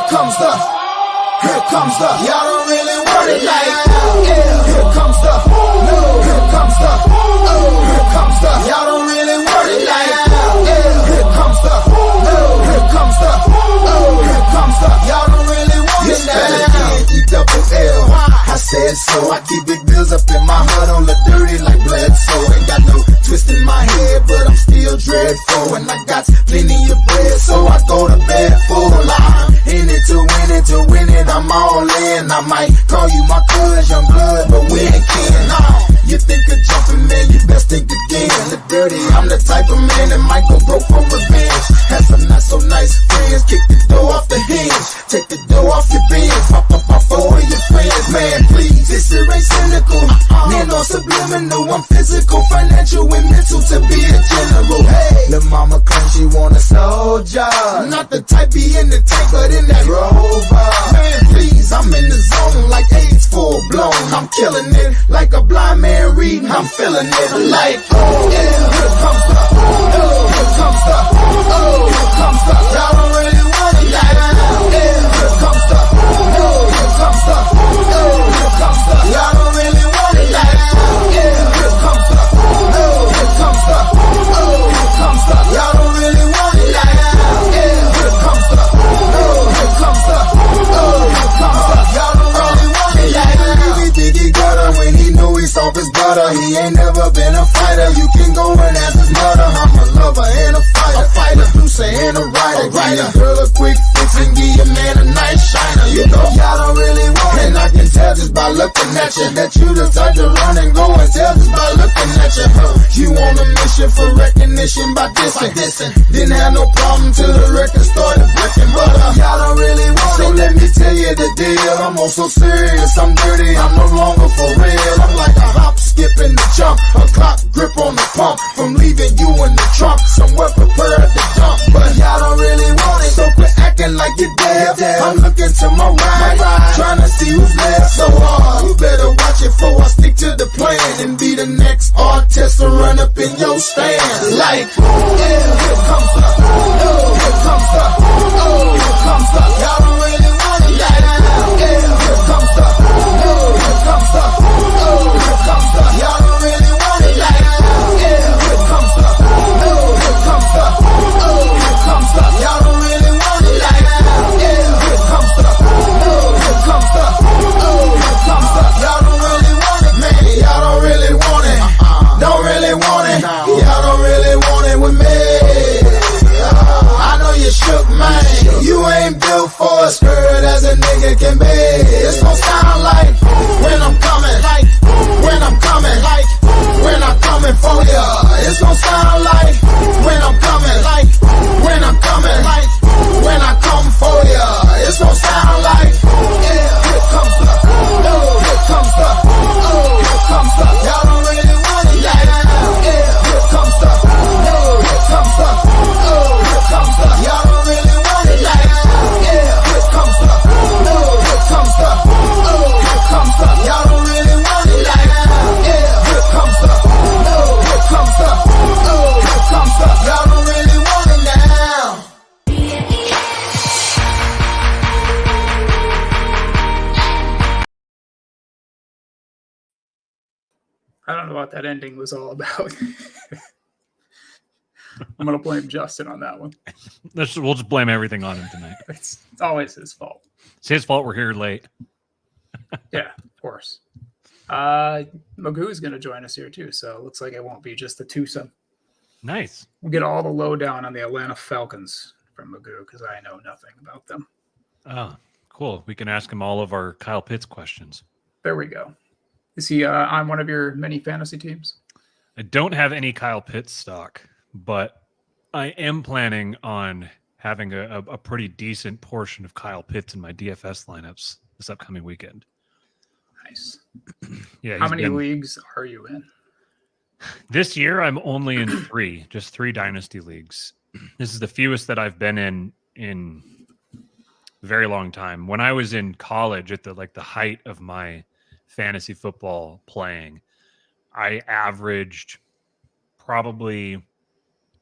Here comes the, y'all don't really want it like, here comes the, here comes the, here comes the, y'all don't really want it like, here comes the, here comes the, here comes the, y'all don't really want it like, E-double-L, I said so, I keep big bills up in my hood on the dirty like Bledsoe, ain't got no twist in my head, but I'm still dreadful, and I got plenty of bread, so I go to bed full, I'm in it to win it, I'm all in, I might call you my cuz, young blood, but we ain't kin, you think of jumping, man, you best think again, the dirty, I'm the type of man that might go broke for revenge, had some not so nice friends, kick the door off the hinge, take the door off your bins, pop up off all of your friends, man, please, this shit ain't cynical, man, no subliminal, I'm physical, financial, and mental to be a general, hey, the mama claims she want a soldier, not the type be in the tank, but in that rover, man, please, I'm in the zone like AIDS full blown, I'm killing it, like a blind man reading, I'm feeling it, like, oh, yeah, here comes the, here comes the, here comes the, y'all don't really want it, like, yeah, here comes the, here comes the, here comes the, y'all don't really want it, like, yeah, here comes the, here comes the, here comes the, y'all don't really want it, like, yeah, here comes the, here comes the, here comes the, y'all don't really want it, like, he think he got her when he knew he soft his butter, he ain't never been a fighter, you can go and ask his mother, I'm a lover and a fighter, producer and a writer, give your girl a quick fix and give your man a nice shiner, you know y'all don't really want it, and I can tell just by looking at you, that you the type to run and go and tell just by looking at you, you on a mission for recognition by dissing, didn't have no problem till the record started breaking, but y'all don't really want it, so let me tell you the deal, I'm also serious, I'm dirty, I'm no longer for real, I'm like a hop, skip and the jump, a clock grip on the pump, from leaving you in the trunk, somewhere prepared to dump, but y'all don't really want it, so quit acting like you're dead, I'm looking to my right, trying to see who's left, so you better watch it before I stick to the plan, and be the next artist to run up in your stand, like, yeah, here comes the, here comes the, here comes the, y'all don't really want it, like, yeah, here comes the, here comes the, here comes the, y'all don't really want it, like, yeah, here comes the, here comes the, here comes the, y'all don't really want it, like, yeah, here comes the, here comes the, here comes the, y'all don't really want it, man, y'all don't really want it, don't really want it, y'all don't really want it with me, I know you shook, man, you ain't built for a skirt as a nigga can be, it's gon' sound like, when I'm coming, like, when I'm coming, like, when I'm coming for ya, it's gon' sound like, when I'm coming, like, when I'm coming, like, when I come for ya, it's gon' sound like, yeah, here comes the, here comes the, here comes the, y'all don't really want it, like, yeah, here comes the, here comes the, here comes the, y'all don't really want it, like, yeah, here comes the, here comes the, here comes the, y'all don't really want it, like, yeah, here comes the, here comes the, here comes the, y'all don't really want it now. I don't know what that ending was all about. I'm going to blame Justin on that one. We'll just blame everything on him tonight. It's always his fault. It's his fault we're here late. Yeah, of course. Magoo's going to join us here too, so it looks like it won't be just the twosome. Nice. We'll get all the lowdown on the Atlanta Falcons from Magoo because I know nothing about them. Oh, cool. We can ask him all of our Kyle Pitts questions. There we go. Is he on one of your many fantasy teams? I don't have any Kyle Pitts stock, but I am planning on having a pretty decent portion of Kyle Pitts in my DFS lineups this upcoming weekend. Nice. Yeah. How many leagues are you in? This year, I'm only in just three dynasty leagues. This is the fewest that I've been in a very long time. When I was in college at the height of my fantasy football playing, I averaged probably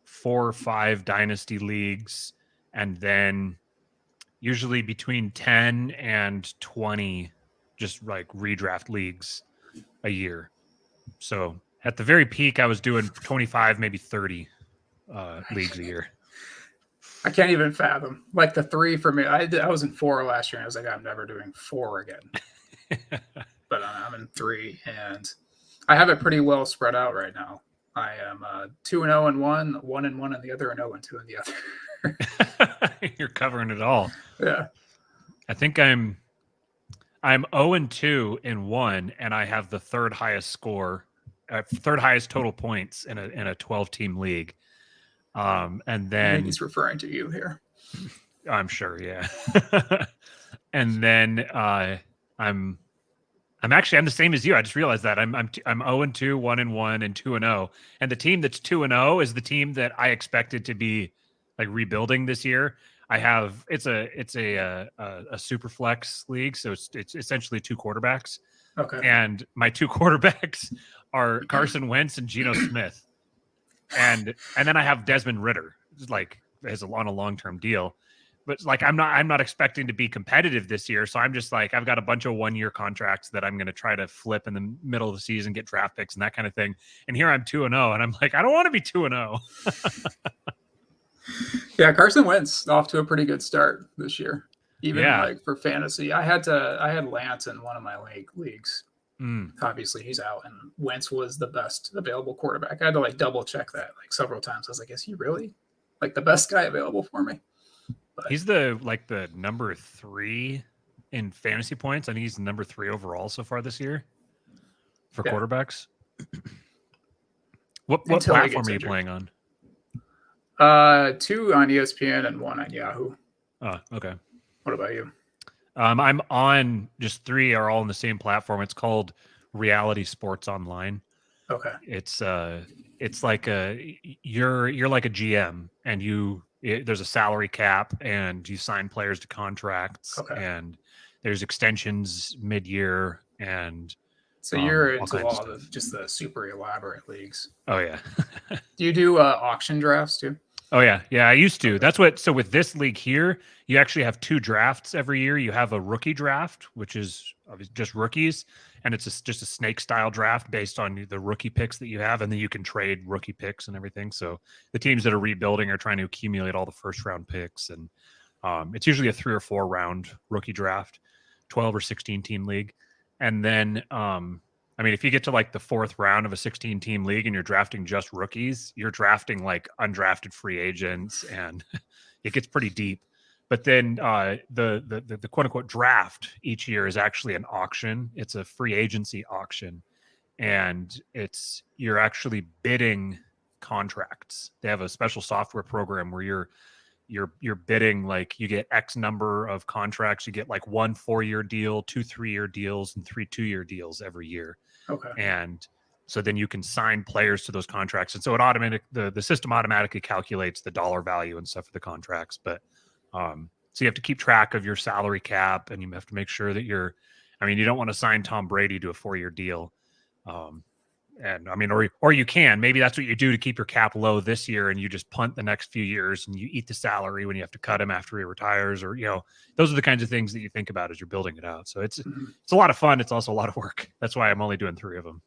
4 or 5 dynasty leagues, and then usually between 10 and 20 just like redraft leagues a year. So at the very peak, I was doing 25, maybe 30 leagues a year. I can't even fathom. Like the 3 for me, I was in 4 last year, and I was like, I'm never doing 4 again. But I'm in 3, and I have it pretty well spread out right now. I am 2-0 in one, 1-1 in the other, and 0-2 in the other. You're covering it all. Yeah. I think I'm 0-2 in one, and I have the third highest score, third highest total points in a 12-team league. And I then think he's referring to you here. I'm sure, yeah. And then I'm the same as you. I just realized that I'm 0-2, 1-1, and 2-0. And the team that's 2-0 is the team that I expected to be like rebuilding this year. I have it's a super flex league, so it's essentially 2 quarterbacks. Okay. And my 2 quarterbacks are Carson Wentz and Geno Smith. And then I have Desmond Ritter, like on a long-term deal. But like I'm not expecting to be competitive this year, so I'm just like I've got a bunch of 1-year contracts that I'm going to try to flip in the middle of the season, get draft picks and that kind of thing. And here I'm 2-0, and I'm like I don't want to be 2-0. Yeah, Carson Wentz off to a pretty good start this year. Even like for fantasy, I had Lance in one of my leagues. Obviously, he's out, and Wentz was the best available quarterback. I had to like double check that like several times. I was like, is he really like the best guy available for me? But he's the number 3 in fantasy points. I think he's the number 3 overall so far this year for quarterbacks. What platform are you playing on? 2 on ESPN and 1 on Yahoo. Oh, okay. What about you? I'm on just 3 are all on the same platform. It's called Reality Sports Online. Okay. It's like you're like a GM, and there's a salary cap, and you sign players to contracts, and there's extensions mid-year, and so you're into all of just the super elaborate leagues. Oh yeah. Do you do auction drafts too? Oh yeah, I used to. That's what. So with this league here, you actually have 2 drafts every year. You have a rookie draft, which is just rookies, and it's just a snake style draft based on the rookie picks that you have, and then you can trade rookie picks and everything. So the teams that are rebuilding are trying to accumulate all the first round picks, and it's usually a 3 or 4 round rookie draft, 12 or 16 team league, and then I mean, if you get to like the 4th round of a 16-team league and you're drafting just rookies, you're drafting like undrafted free agents, and it gets pretty deep. But then the quote unquote draft each year is actually an auction. It's a free agency auction, and you're actually bidding contracts. They have a special software program where you're bidding, like you get X number of contracts. You get like 1 4-year deal, 2 3-year deals, and 3 2-year deals every year. Okay. And so then you can sign players to those contracts. And so the system automatically calculates the dollar value and stuff for the contracts. But so you have to keep track of your salary cap, and you have to make sure that you don't want to sign Tom Brady to a 4-year deal. And I mean, or you can, maybe that's what you do to keep your cap low this year, and you just punt the next few years and you eat the salary when you have to cut him after he retires, or, those are the kinds of things that you think about as you're building it out. So it's a lot of fun. It's also a lot of work. That's why I'm only doing 3 of them.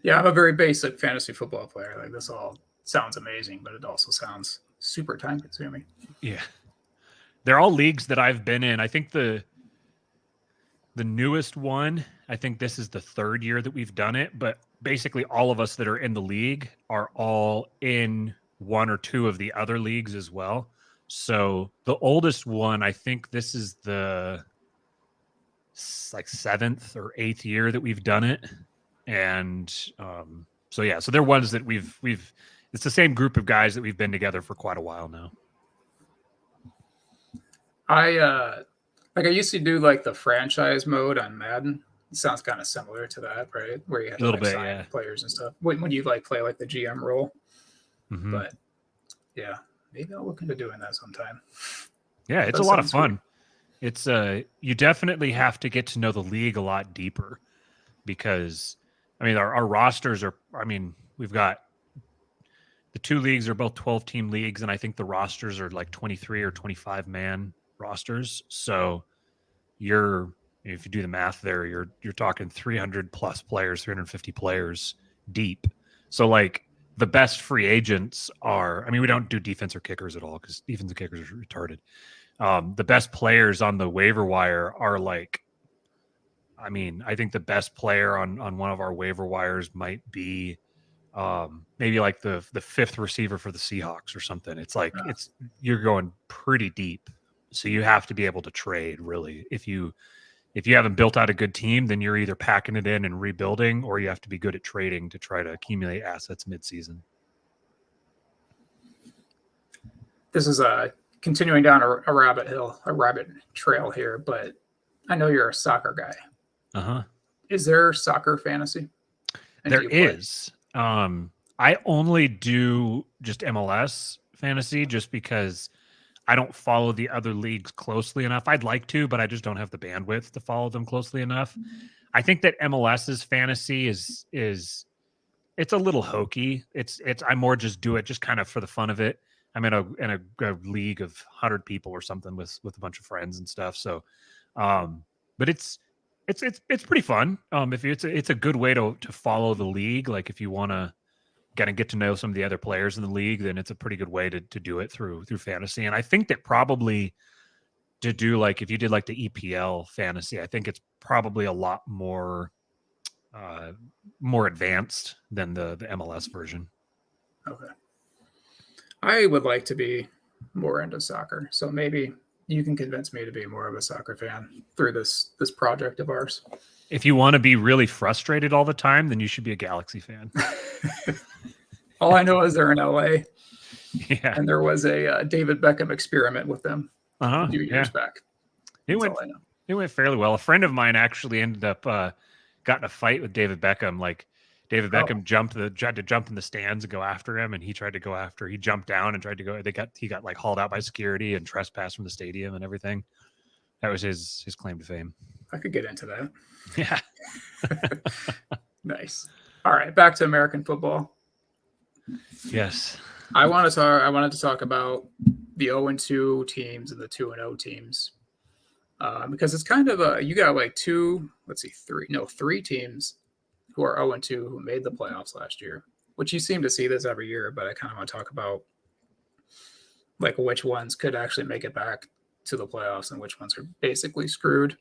Yeah. I'm a very basic fantasy football player. Like this all sounds amazing, but it also sounds super time consuming. Yeah. They're all leagues that I've been in. I think the newest one, I think this is the 3rd year that we've done it, but basically all of us that are in the league are all in 1 or 2 of the other leagues as well. So the oldest one, I think this is the like 7th or 8th year that we've done it. And so they're ones that we've it's the same group of guys that we've been together for quite a while now. I used to do like the franchise mode on Madden. It sounds kind of similar to that, right? Where you had to sign players and stuff. When you like play like the GM role. Mm-hmm. But yeah, maybe I'll look into doing that sometime. Yeah, it's a lot of fun. Sweet. It's you definitely have to get to know the league a lot deeper, because I mean our rosters are, we've got the two leagues are both 12-team leagues, and I think the rosters are like 23 or 25 man rosters. So if you do the math there, you're talking 300 plus players, 350 players deep. So like the best free agents are, I mean, we don't do defense or kickers at all because defense and kickers are retarded. The best players on the waiver wire are like, I mean, I think the best player on one of our waiver wires might be maybe like the fifth receiver for the Seahawks or something. It's like you're going pretty deep. So you have to be able to trade really. If you haven't built out a good team, then you're either packing it in and rebuilding, or you have to be good at trading to try to accumulate assets midseason. This is continuing down a rabbit trail here, but I know you're a soccer guy. Uh-huh. Is there soccer fantasy? And there is. I only do just MLS fantasy just because I don't follow the other leagues closely enough. I'd like to, but I just don't have the bandwidth to follow them closely enough. I think that MLS's fantasy is it's a little hokey. I more just do it just kind of for the fun of it. I'm in a league of 100 people or something with a bunch of friends and stuff. So, but it's pretty fun. If it's a good way to follow the league. Like if you want to kind of get to know some of the other players in the league, then it's a pretty good way to do it through fantasy. And I think that probably to do like if you did like the EPL fantasy, I think it's probably a lot more advanced than the MLS version. Okay. I would like to be more into soccer, so maybe you can convince me to be more of a soccer fan through this project of ours. If you want to be really frustrated all the time, then you should be a Galaxy fan. All I know is they're in LA. Yeah. And there was a David Beckham experiment with them a few years back. It went fairly well. A friend of mine actually ended up got in a fight with David Beckham. Like David Beckham tried to jump in the stands and go after him, and he tried to go after. He jumped down and tried to go. He got like hauled out by security and trespassed from the stadium and everything. That was his claim to fame. I could get into that. Yeah. Nice. All right, back to American football. Yes. I wanted to talk about the 0-2 teams and the 2-0 teams. Because it's kind of you got like three teams who are 0-2 who made the playoffs last year, which you seem to see this every year, but I kind of want to talk about like which ones could actually make it back to the playoffs and which ones are basically screwed.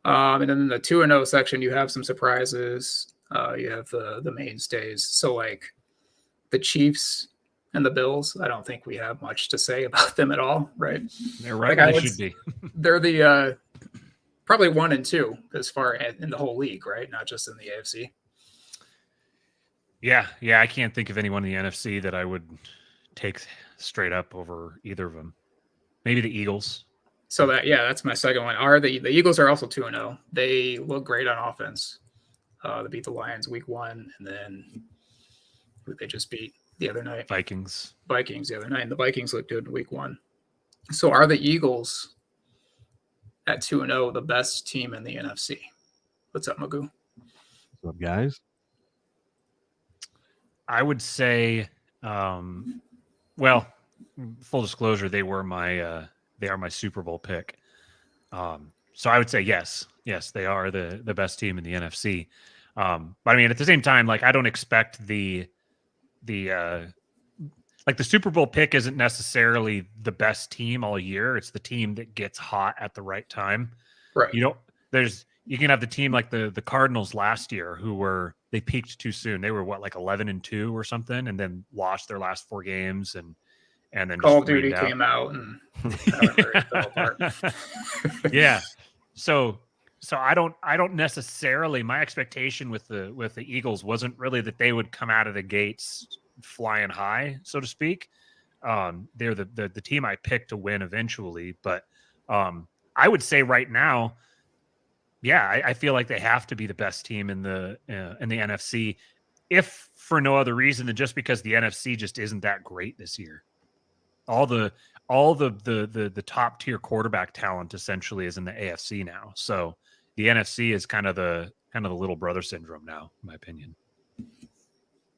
And then in the 2-0 section, you have some surprises. You have the mainstays. So like the Chiefs and the Bills, I don't think we have much to say about them at all, right? They're right. Like they should be. They're the probably 1 and 2 as far in the whole league, right? Not just in the AFC. Yeah. I can't think of anyone in the NFC that I would take straight up over either of them. Maybe the Eagles. So that's my second one. The Eagles are also 2-0. They look great on offense. They beat the Lions week 1, and then who they just beat the other night? Vikings the other night. And the Vikings looked good in week 1. So are the Eagles at 2-0 the best team in the NFC? What's up, Magoo? What's up, guys? I would say, well, full disclosure, they are my Super Bowl pick. So I would say yes, they are the best team in the NFC. But I mean, at the same time, like I don't expect the Super Bowl pick isn't necessarily the best team all year. It's the team that gets hot at the right time. Right. You can have the team like the Cardinals last year they peaked too soon. They were like 11-2 or something, and then lost their last 4 games and then Call of Duty came out and fell apart. Yeah. So I don't necessarily, my expectation with the Eagles wasn't really that they would come out of the gates flying high, so to speak. They're the team I picked to win eventually, but I would say right now, I feel like they have to be the best team in the NFC, if for no other reason than just because the NFC just isn't that great this year. All the top tier quarterback talent essentially is in the AFC now. So the NFC is kind of the little brother syndrome now, in my opinion.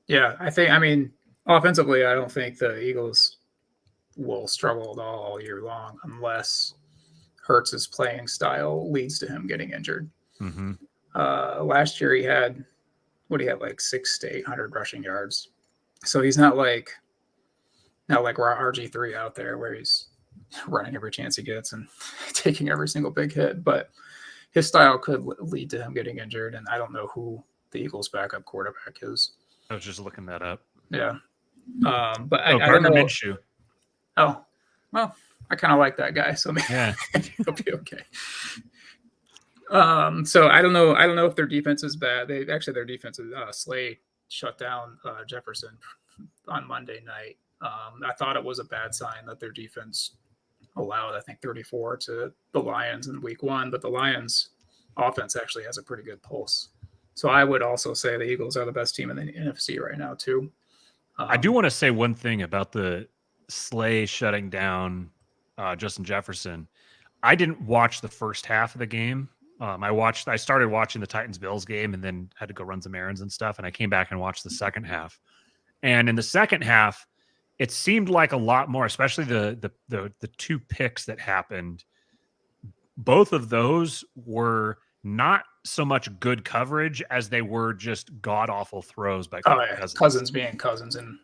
Yeah, I mean, Offensively, I don't think the Eagles will struggle at all year long unless Hurts's playing style leads to him getting injured. Mm-hmm. Last year he had like 600 to 800 rushing yards, so he's not like RG3 out there where he's running every chance he gets and taking every single big hit. But his style could lead to him getting injured, and I don't know who the Eagles' backup quarterback is. I was just looking that up. Yeah, but I don't Gardner know. Minshew. Oh, well, I kind of like that guy, so maybe Yeah. he'll be okay. So I don't know. I don't know if their defense is bad. Their defense is Slay shut down Jefferson on Monday night. I thought it was a bad sign that their defense allowed, I think, 34 to the Lions in week 1, but the Lions offense actually has a pretty good pulse. So I would also say the Eagles are the best team in the NFC right now too. I do want to say one thing about the Slay shutting down Justin Jefferson. I didn't watch the first half of the game. I started watching the Titans-Bills game and then had to go run some errands and stuff. And I came back and watched the second half. And in the second half, it seemed like a lot more, especially the 2 picks that happened. Both of those were not so much good coverage as they were just god-awful throws by Cousins being Cousins in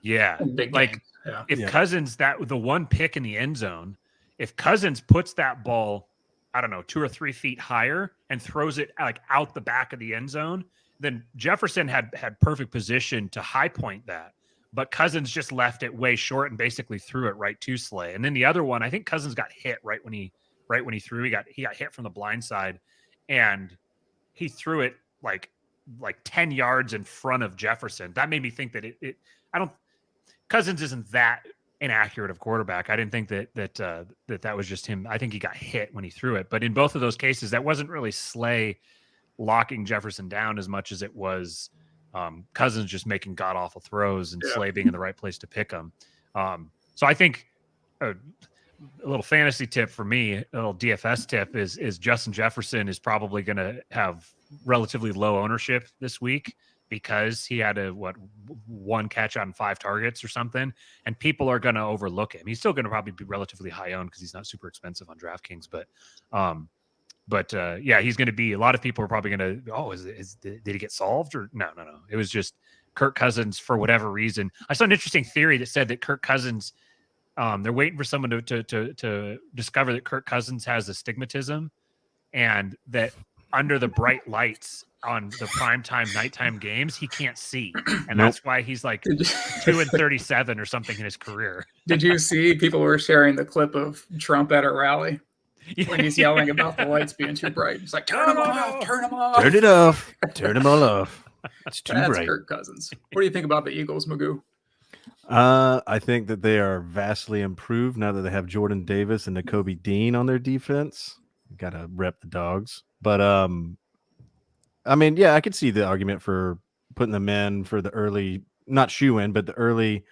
big games. Yeah. If Cousins, the one pick in the end zone, if Cousins puts that ball, I don't know, 2 or 3 feet higher and throws it like out the back of the end zone, then Jefferson had perfect position to high point that. But Cousins just left it way short and basically threw it right to Slay. And then the other one, I think Cousins got hit right when he threw. He got hit from the blind side, and he threw it like 10 yards in front of Jefferson. That made me think that Cousins isn't that inaccurate of quarterback. I didn't think that was just him. I think he got hit when he threw it. But in both of those cases, that wasn't really Slay locking Jefferson down as much as it was Cousins just making god awful throws and Slay being in the right place to pick them. So I think a little fantasy tip for me, a little DFS tip is Justin Jefferson is probably going to have relatively low ownership this week because he had 1 catch on 5 targets or something, and people are going to overlook him. He's still going to probably be relatively high owned because he's not super expensive on DraftKings, but he's going to be. A lot of people are probably going to. Did he get solved or no? It was just Kirk Cousins for whatever reason. I saw an interesting theory that said that Kirk Cousins. They're waiting for someone to discover that Kirk Cousins has astigmatism, and that under the bright lights on the primetime nighttime games, he can't see, and that's why he's like 2-37 or something in his career. Did you see people were sharing the clip of Trump at a rally? When he's yelling about the lights being too bright. He's like, turn them off, turn them off. Turn it off. Turn them all off. It's too That's bright. Kirk Cousins. What do you think about the Eagles, Magoo? I think that they are vastly improved now that they have Jordan Davis and Nakobe Dean on their defense. Got to rep the dogs. But, I mean, yeah, I could see the argument for putting them in for the early, not shoe-in, but the early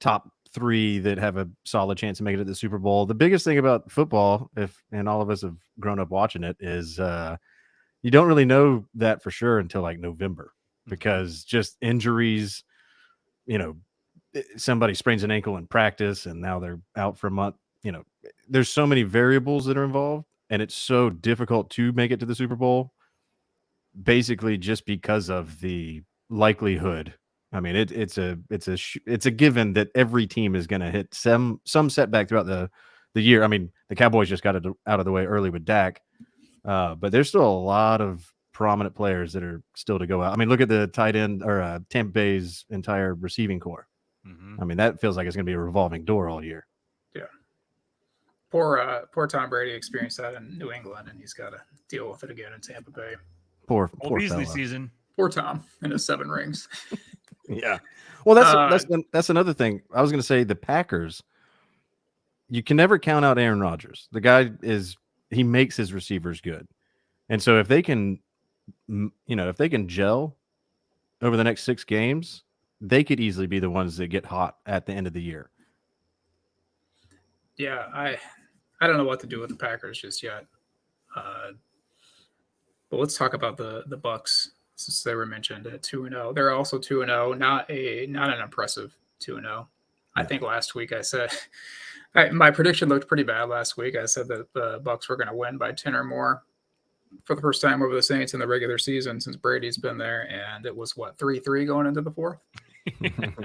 top 3 that have a solid chance to make it to the Super Bowl. The biggest thing about football, and all of us have grown up watching it, is you don't really know that for sure until like November, because just injuries, somebody sprains an ankle in practice and now they're out for a month. There's so many variables that are involved, and it's so difficult to make it to the Super Bowl, basically just because of the likelihood. I mean, it's a given that every team is going to hit some setback throughout the year. I mean, the Cowboys just got it out of the way early with Dak, but there's still a lot of prominent players that are still to go out. I mean, look at the tight end or Tampa Bay's entire receiving core. I mean, that feels like it's going to be a revolving door all year. Yeah. Poor Tom Brady experienced that in New England, and he's got to deal with it again in Tampa Bay. Poor Beasley fella. season. Poor Tom and his 7 rings. Yeah. Well, that's another thing. I was going to say the Packers, you can never count out Aaron Rodgers. The guy he makes his receivers good. And so if they can, if they can gel over the next 6 games, they could easily be the ones that get hot at the end of the year. Yeah, I don't know what to do with the Packers just yet. But let's talk about the Bucks, since they were mentioned at 2-0. They're also 2-0, not an impressive 2-0. I think last week I said my prediction looked pretty bad last week. I said that the Bucks were going to win by 10 or more for the first time over the Saints in the regular season since Brady's been there, and it was 3-3 going into the fourth.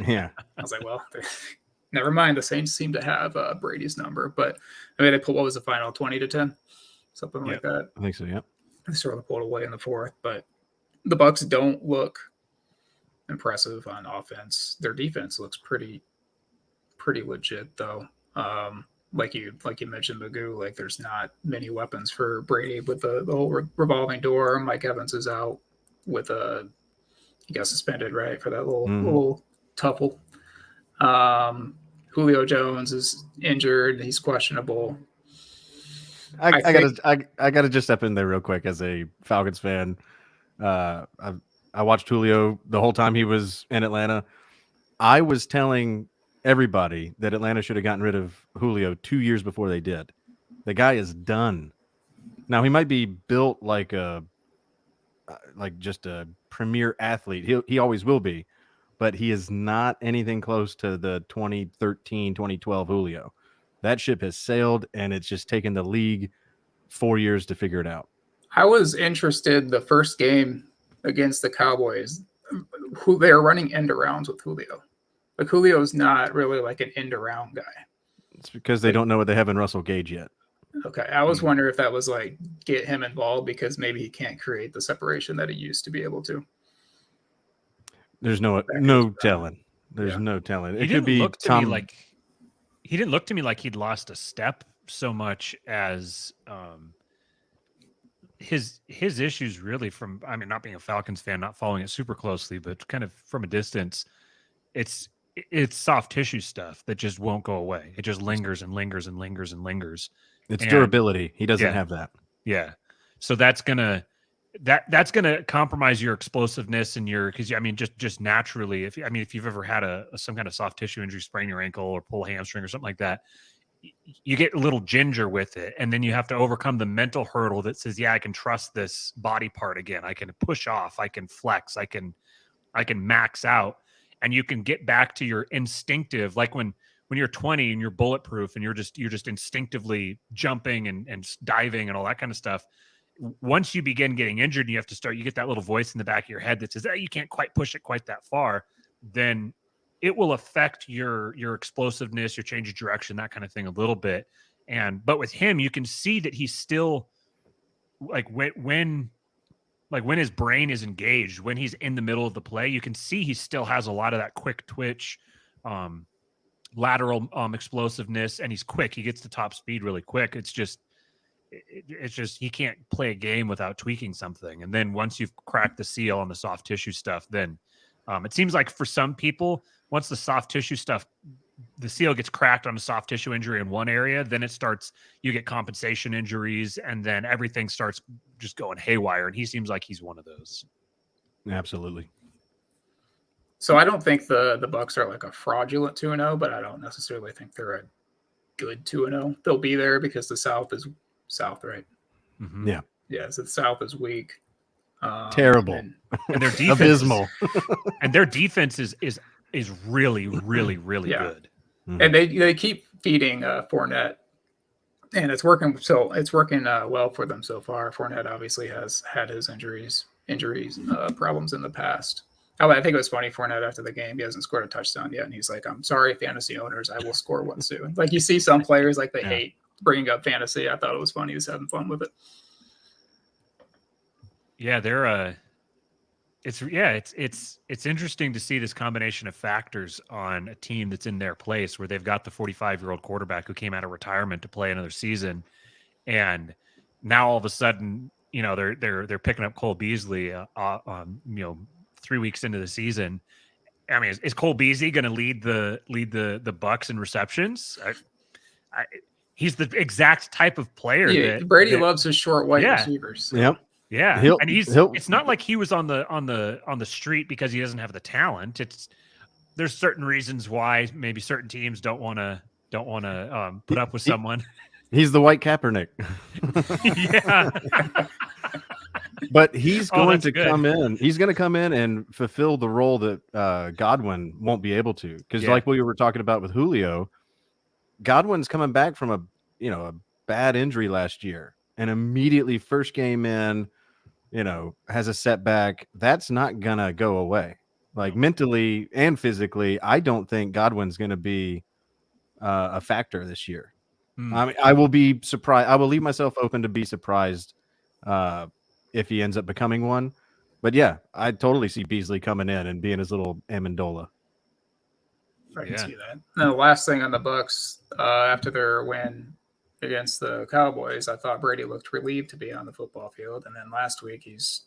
Yeah. I was like, well, never mind. The Saints seem to have Brady's number, but I mean, they put what was the final 20-10, something like that. I think so. Yeah. They sort of pulled away in the fourth, but the Bucks don't look impressive on offense. Their defense looks pretty legit, though. Like you mentioned, Magoo, like there's not many weapons for Brady with the whole revolving door. Mike Evans is out with he got suspended, right, for that little tuffle. Julio Jones is injured. He's questionable. I gotta just step in there real quick as a Falcons fan. I watched Julio the whole time he was in Atlanta. I was telling everybody that Atlanta should have gotten rid of Julio 2 years before they did. The guy is done. Now he might be built like just a premier athlete. He always will be, but he is not anything close to the 2013, 2012 Julio. That ship has sailed, and it's just taken the league 4 years to figure it out. I was interested the first game against the Cowboys. Who they are running end arounds with Julio. Like Julio's not really like an end around guy. It's because they don't know what they have in Russell Gage yet. Okay, I was wondering if that was like get him involved because maybe he can't create the separation that he used to be able to. There's no telling. There's no telling. It He could didn't be look to Tom. me like he didn't look to me like he'd lost a step so much as his issues really from, I mean, not being a Falcons fan, not following it super closely, but kind of from a distance, it's soft tissue stuff that just won't go away. It just lingers and lingers and lingers and lingers. It's durability. He doesn't have that. Yeah. So that's gonna compromise your explosiveness and because I mean just naturally, if you've ever had some kind of soft tissue injury, sprain your ankle or pull a hamstring or something like that, you get a little ginger with it, and then you have to overcome the mental hurdle that says, yeah, I can trust this body part again. I can push off, I can flex, I can max out, and you can get back to your instinctive, like when you're 20 and you're bulletproof and you're just instinctively jumping and diving and all that kind of stuff. Once you begin getting injured and you have to start, you get that little voice in the back of your head that says, you can't quite push it quite that far, then it will affect your explosiveness, your change of direction, that kind of thing a little bit. But with him, you can see that he's still like when his brain is engaged, when he's in the middle of the play, you can see he still has a lot of that quick twitch, lateral explosiveness, and he's quick. He gets to top speed really quick. It's just he can't play a game without tweaking something. And then once you've cracked the seal on the soft tissue stuff, then it seems like for some people, once the soft tissue stuff, the seal gets cracked on a soft tissue injury in one area, then you get compensation injuries, and then everything starts just going haywire. And he seems like he's one of those. Absolutely. So I don't think the Bucks are like a fraudulent 2-0, but I don't necessarily think they're a good 2-0. They'll be there because the South is South, right? Mm-hmm. Yeah. Yeah, so the South is weak. Terrible. And their defense abysmal. And their defense is really, really, really good. Mm-hmm. And they keep feeding Fournette, and it's working. So it's working well for them so far. Fournette obviously has had his injuries problems in the past. I think it was funny, Fournette after the game, he hasn't scored a touchdown yet, and he's like, "I'm sorry, fantasy owners, I will score one soon." Like you see some players like they hate bringing up fantasy. I thought it was funny. He was having fun with it. Yeah, they're it's interesting to see this combination of factors on a team that's in their place, where they've got the 45-year-old quarterback who came out of retirement to play another season, and now all of a sudden, they're picking up Cole Beasley 3 weeks into the season. I mean, is Cole Beasley going to lead the Bucks in receptions? He's the exact type of player that Brady loves his short white receivers. Yep. Yeah, and it's not like he was on the street because he doesn't have the talent. There's certain reasons why maybe certain teams don't want to put up with someone. He's the white Kaepernick. Yeah. But he's Oh, going that's to good. come in. He's going to come in and fulfill the role that Godwin won't be able to. Because Yeah. like we were talking about with Julio, Godwin's coming back from a bad injury last year, and immediately first game in, has a setback. That's not gonna go away. Like mentally and physically, I don't think Godwin's going to be a factor this year. I mean, I will be surprised. I will leave myself open to be surprised if he ends up becoming one. But yeah, I totally see Beasley coming in and being his little Amendola. I can Yeah. see that. And the last thing on the Bucks, after their win against the Cowboys, I thought Brady looked relieved to be on the football field, and then last week he's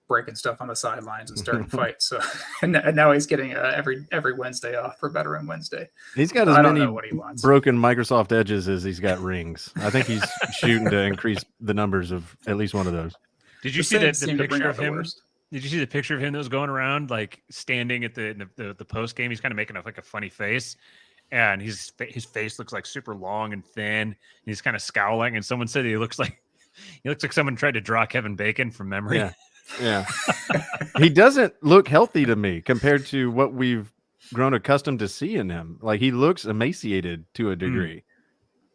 breaking stuff on the sidelines and starting fights. So and now he's getting every Wednesday off for Veteran Wednesday. He's got So as I don't many know what he wants. broken Microsoft Edges as he's got rings. I think he's shooting to increase the numbers of at least one of those. Did you The see Saints the seem to bring picture out of the him? worst. Did you see the picture of him that was going around, like standing at the post game? He's kind of making like a funny face, and his face looks like super long and thin. And he's kind of scowling, and someone said he looks like someone tried to draw Kevin Bacon from memory. Yeah. He doesn't look healthy to me compared to what we've grown accustomed to seeing him. Like, he looks emaciated to a degree.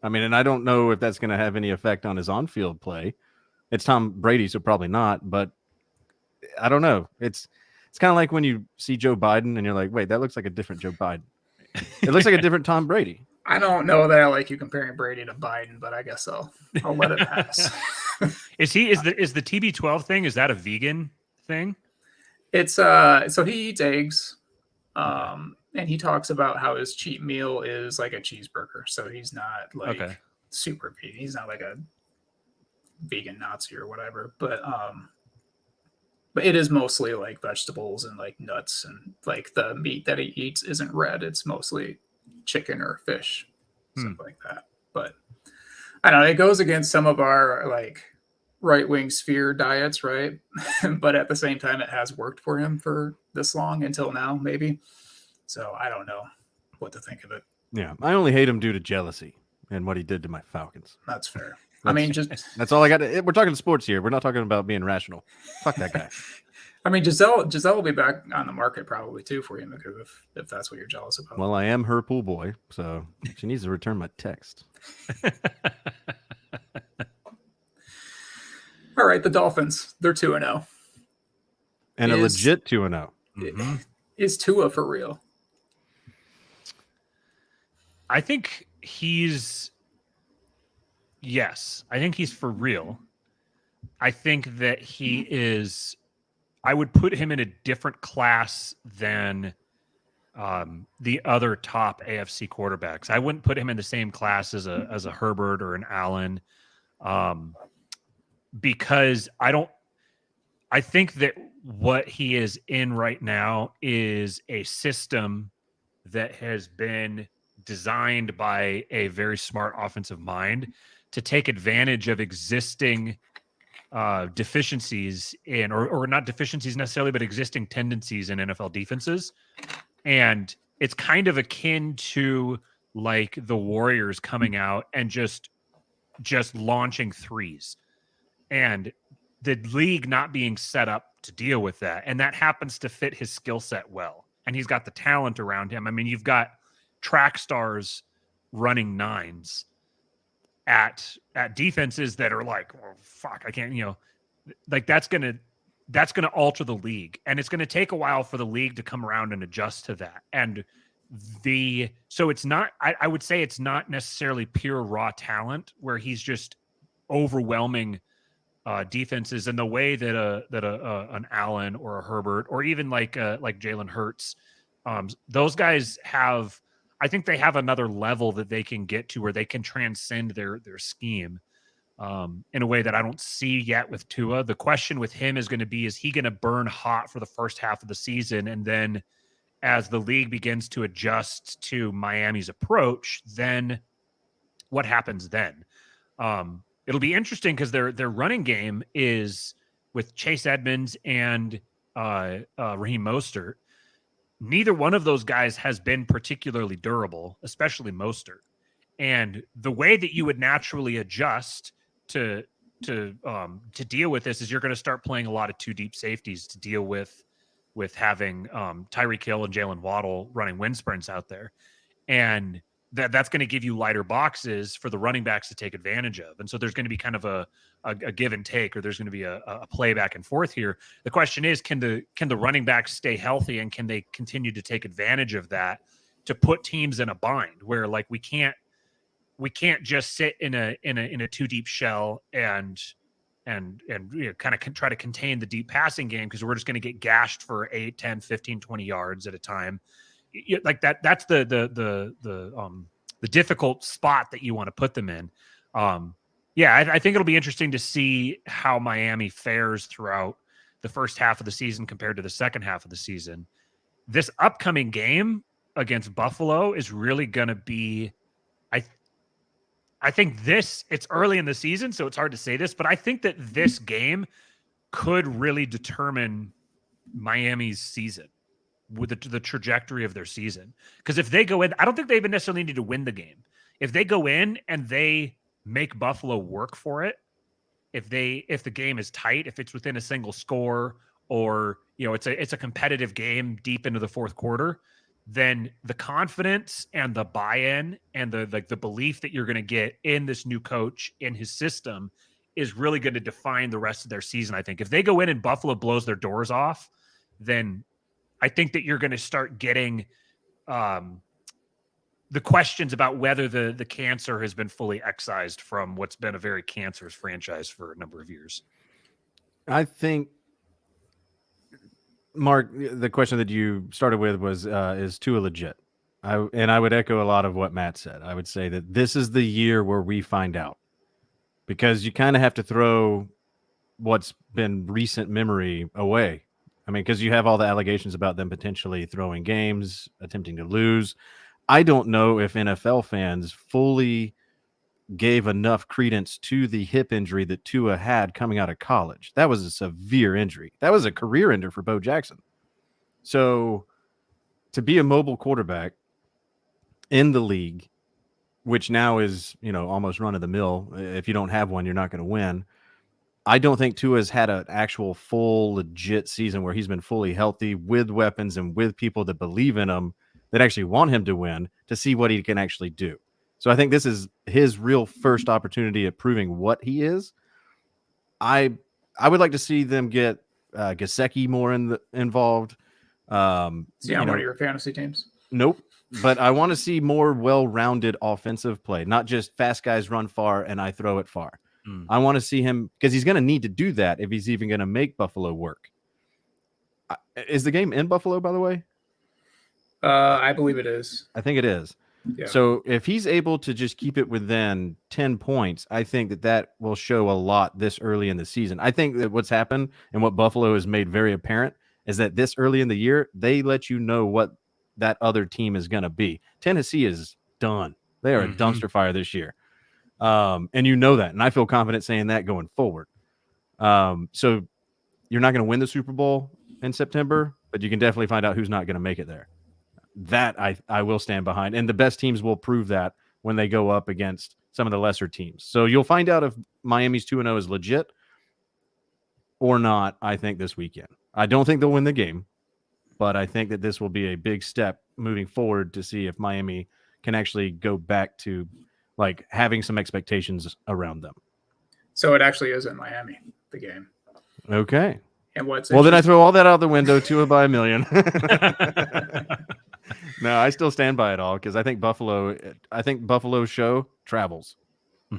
I mean, and I don't know if that's going to have any effect on his on-field play. It's Tom Brady, so probably not, but I don't know. It's kind of like when you see Joe Biden and you're like, wait, that looks like a different Joe Biden. It looks like a different Tom Brady. I don't know that I like you comparing Brady to Biden, but I guess I'll let it pass. Is the TB12 thing? Is that a vegan thing? It's so he eats eggs, and he talks about how his cheat meal is like a cheeseburger. So he's not like super vegan. He's not like a vegan Nazi or whatever. But it is mostly like vegetables and like nuts, and like the meat that he eats isn't red. It's mostly chicken or fish, stuff like that. But I don't know. It goes against some of our like right-wing sphere diets, right? But at the same time, it has worked for him for this long until now, maybe. So I don't know what to think of it. Yeah, I only hate him due to jealousy and what he did to my Falcons. That's fair. I mean, that's all I got. We're talking sports here. We're not talking about being rational. Fuck that guy. I mean, Giselle will be back on the market probably too for you, because if that's what you're jealous about. Well, I am her pool boy, so she needs to return my text. All right, the Dolphins, they're 2-0. And a legit 2-0. Is Tua for real? I think he's for real. I think that he is. I would put him in a different class than the other top AFC quarterbacks. I wouldn't put him in the same class as a Herbert or an Allen, because I think that what he is in right now is a system that has been designed by a very smart offensive mind to take advantage of existing deficiencies or not deficiencies necessarily, but existing tendencies in NFL defenses. And it's kind of akin to like the Warriors coming out and just launching threes, and the league not being set up to deal with that. And that happens to fit his skill set well. And he's got the talent around him. I mean, you've got track stars running nines at defenses that are like, oh, fuck, I can't, like that's going to alter the league. And it's going to take a while for the league to come around and adjust to that. And so it's not, I would say it's not necessarily pure raw talent where he's just overwhelming defenses in the way that an Allen or a Herbert or even like Jalen Hurts. Those guys have, I think they have another level that they can get to where they can transcend their scheme in a way that I don't see yet with Tua. The question with him is going to be, is he going to burn hot for the first half of the season? And then as the league begins to adjust to Miami's approach, then what happens then? It'll be interesting because their running game is with Chase Edmonds and Raheem Mostert. Neither one of those guys has been particularly durable, especially Mostert. And the way that you would naturally adjust to deal with this is you're going to start playing a lot of 2 deep safeties to deal with having Tyreek Hill and Jalen Waddle running wind sprints out there, and that's going to give you lighter boxes for the running backs to take advantage of. And so there's going to be kind of a give and take, or there's going to be a play back and forth here. The question is, can the running backs stay healthy, and can they continue to take advantage of that to put teams in a bind where like we can't just sit in a 2 deep shell and kind of try to contain the deep passing game, because we're just going to get gashed for 8, 10, 15, 20 yards at a time. Like that's the difficult spot that you want to put them in. I think it'll be interesting to see how Miami fares throughout the first half of the season compared to the second half of the season. This upcoming game against Buffalo is really going to be, I think it's early in the season, so it's hard to say this, but I think that this game could really determine Miami's season, with the trajectory of their season. Because if they go in, I don't think they even necessarily need to win the game. If they go in and they make Buffalo work for it, if the game is tight, if it's within a single score, or it's a competitive game deep into the fourth quarter, then the confidence and the buy-in and the belief that you're going to get in this new coach, in his system, is really going to define the rest of their season. I think if they go in and Buffalo blows their doors off, then I think that you're going to start getting the questions about whether the cancer has been fully excised from what's been a very cancerous franchise for a number of years. I think, Mark, the question that you started with was, is Tua legit? I would echo a lot of what Matt said. I would say that this is the year where we find out, because you kind of have to throw what's been recent memory away. I mean, because you have all the allegations about them potentially throwing games, attempting to lose. I don't know if NFL fans fully gave enough credence to the hip injury that Tua had coming out of college. That was a severe injury. That was a career ender for Bo Jackson. So to be a mobile quarterback in the league, which now is, almost run of the mill, if you don't have one, you're not going to win. I don't think Tua's had an actual full legit season where he's been fully healthy with weapons and with people that believe in him, that actually want him to win, to see what he can actually do. So I think this is his real first opportunity at proving what he is. I would like to see them get Gesicki more involved. One of your fantasy teams? Nope. But I want to see more well-rounded offensive play, not just fast guys run far and I throw it far. I want to see him, because he's going to need to do that if he's even going to make Buffalo work. Is the game in Buffalo, by the way? I believe it is. I think it is. Yeah. So if he's able to just keep it within 10 points, I think that will show a lot this early in the season. I think that what's happened and what Buffalo has made very apparent is that this early in the year, they let you know what that other team is going to be. Tennessee is done. They are a dumpster fire this year. And you know that. And I feel confident saying that going forward. So you're not going to win the Super Bowl in September, but you can definitely find out who's not going to make it there. That I will stand behind. And the best teams will prove that when they go up against some of the lesser teams. So you'll find out if Miami's 2-0 is legit or not, I think, this weekend. I don't think they'll win the game, but I think that this will be a big step moving forward to see if Miami can actually go back to like having some expectations around them. So it actually is in Miami, the game. Okay. And what's well, then I throw all that out the window, Tua by a million. No, I still stand by it all, because I think Buffalo's show travels.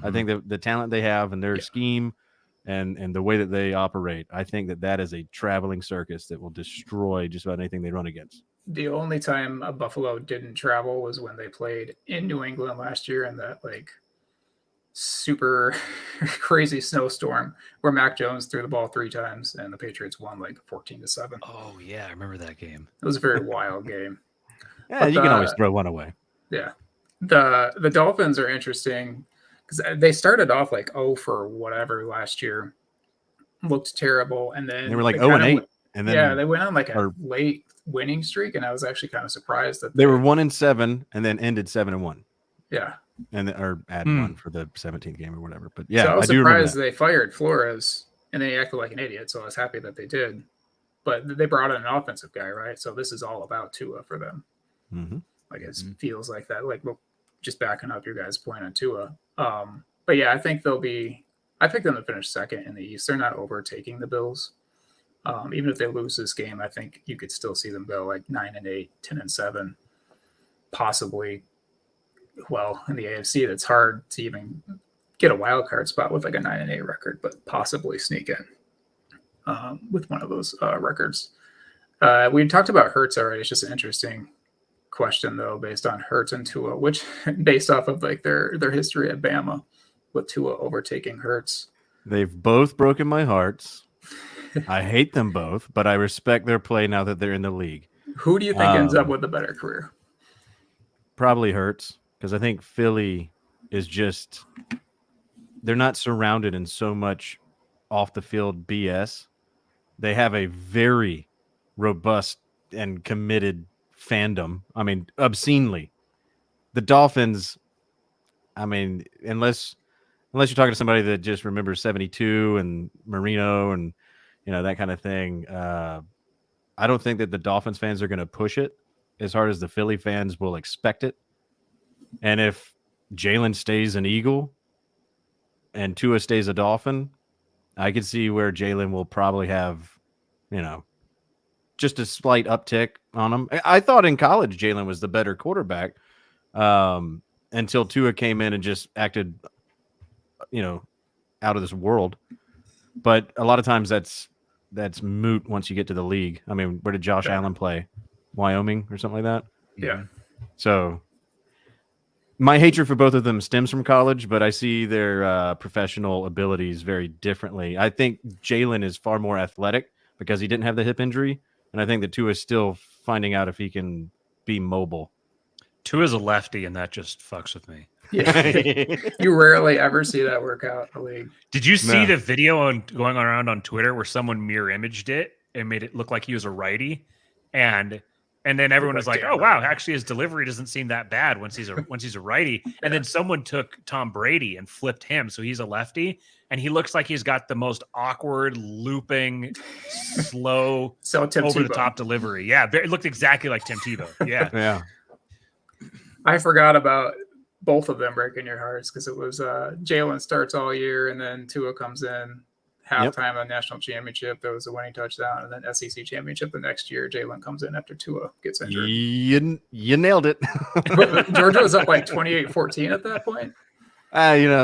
I think that the talent they have and their scheme and the way that they operate, I think that is a traveling circus that will destroy just about anything they run against. The only time Buffalo didn't travel was when they played in New England last year in that super crazy snowstorm where Mac Jones threw the ball 3 times and the Patriots won 14-7. Oh yeah, I remember that game. It was a very wild game. Yeah, you can always throw one away. Yeah. The Dolphins are interesting because they started off 0 for whatever last year. Looked terrible. And then they were 0-8. And then they went on a late winning streak, and I was actually kind of surprised that they were 1-7 and then ended 7-1. Yeah. or add one for the 17th game or whatever. But So yeah, I was I do remember surprised that. they fired Flores and they acted like an idiot. So I was happy that they did. But they brought in an offensive guy, right? So this is all about Tua for them. Mm-hmm. Like it feels like that. Like, well, just backing up your guys' point on Tua. But yeah, I think I picked them to finish second in the East. They're not overtaking the Bills. Even if they lose this game, I think you could still see them go like 9-8, 10-7, possibly. Well, in the AFC, that's hard to even get a wild card spot with like a 9-8 record, but possibly sneak in with one of those records. We talked about Hurts already. It's just an interesting question though, based on Hurts and Tua, which based off of like their history at Bama, with Tua overtaking Hurts. They've both broken my hearts. I hate them both, but I respect their play now that they're in the league. Who do you think ends up with a better career? Probably Hurts, because I think Philly is just, they're not surrounded in so much off the field BS. They have a very robust and committed fandom. I mean, obscenely. The Dolphins, I mean, unless you're talking to somebody that just remembers 72 and Marino and that kind of thing, I don't think that the Dolphins fans are going to push it as hard as the Philly fans will expect it. And if Jalen stays an Eagle and Tua stays a Dolphin, I could see where Jalen will probably have, just a slight uptick on him. I thought in college Jalen was the better quarterback until Tua came in and just acted, out of this world. But a lot of times that's moot once you get to the league. I mean, where did Josh Allen play? Wyoming or something like that? Yeah. So my hatred for both of them stems from college, but I see their professional abilities very differently. I think Jalen is far more athletic because he didn't have the hip injury, and I think that Tua is still finding out if he can be mobile. Tua's a lefty, and that just fucks with me. Yeah. You rarely ever see that work out in the league. Did you see the video going around on Twitter where someone mirror imaged it and made it look like he was a righty, and then everyone was like, "Oh wow, actually his delivery doesn't seem that bad once he's a righty." And then someone took Tom Brady and flipped him, so he's a lefty, and he looks like he's got the most awkward, looping, slow, over the top delivery. Yeah, it looked exactly like Tim Tebow. Yeah, yeah. I forgot about both of them breaking your hearts because it was Jalen starts all year, and then Tua comes in halftime of the national championship. There was a winning touchdown, and then SEC championship the next year. Jalen comes in after Tua gets injured. You nailed it. Georgia was up like 28-14 at that point.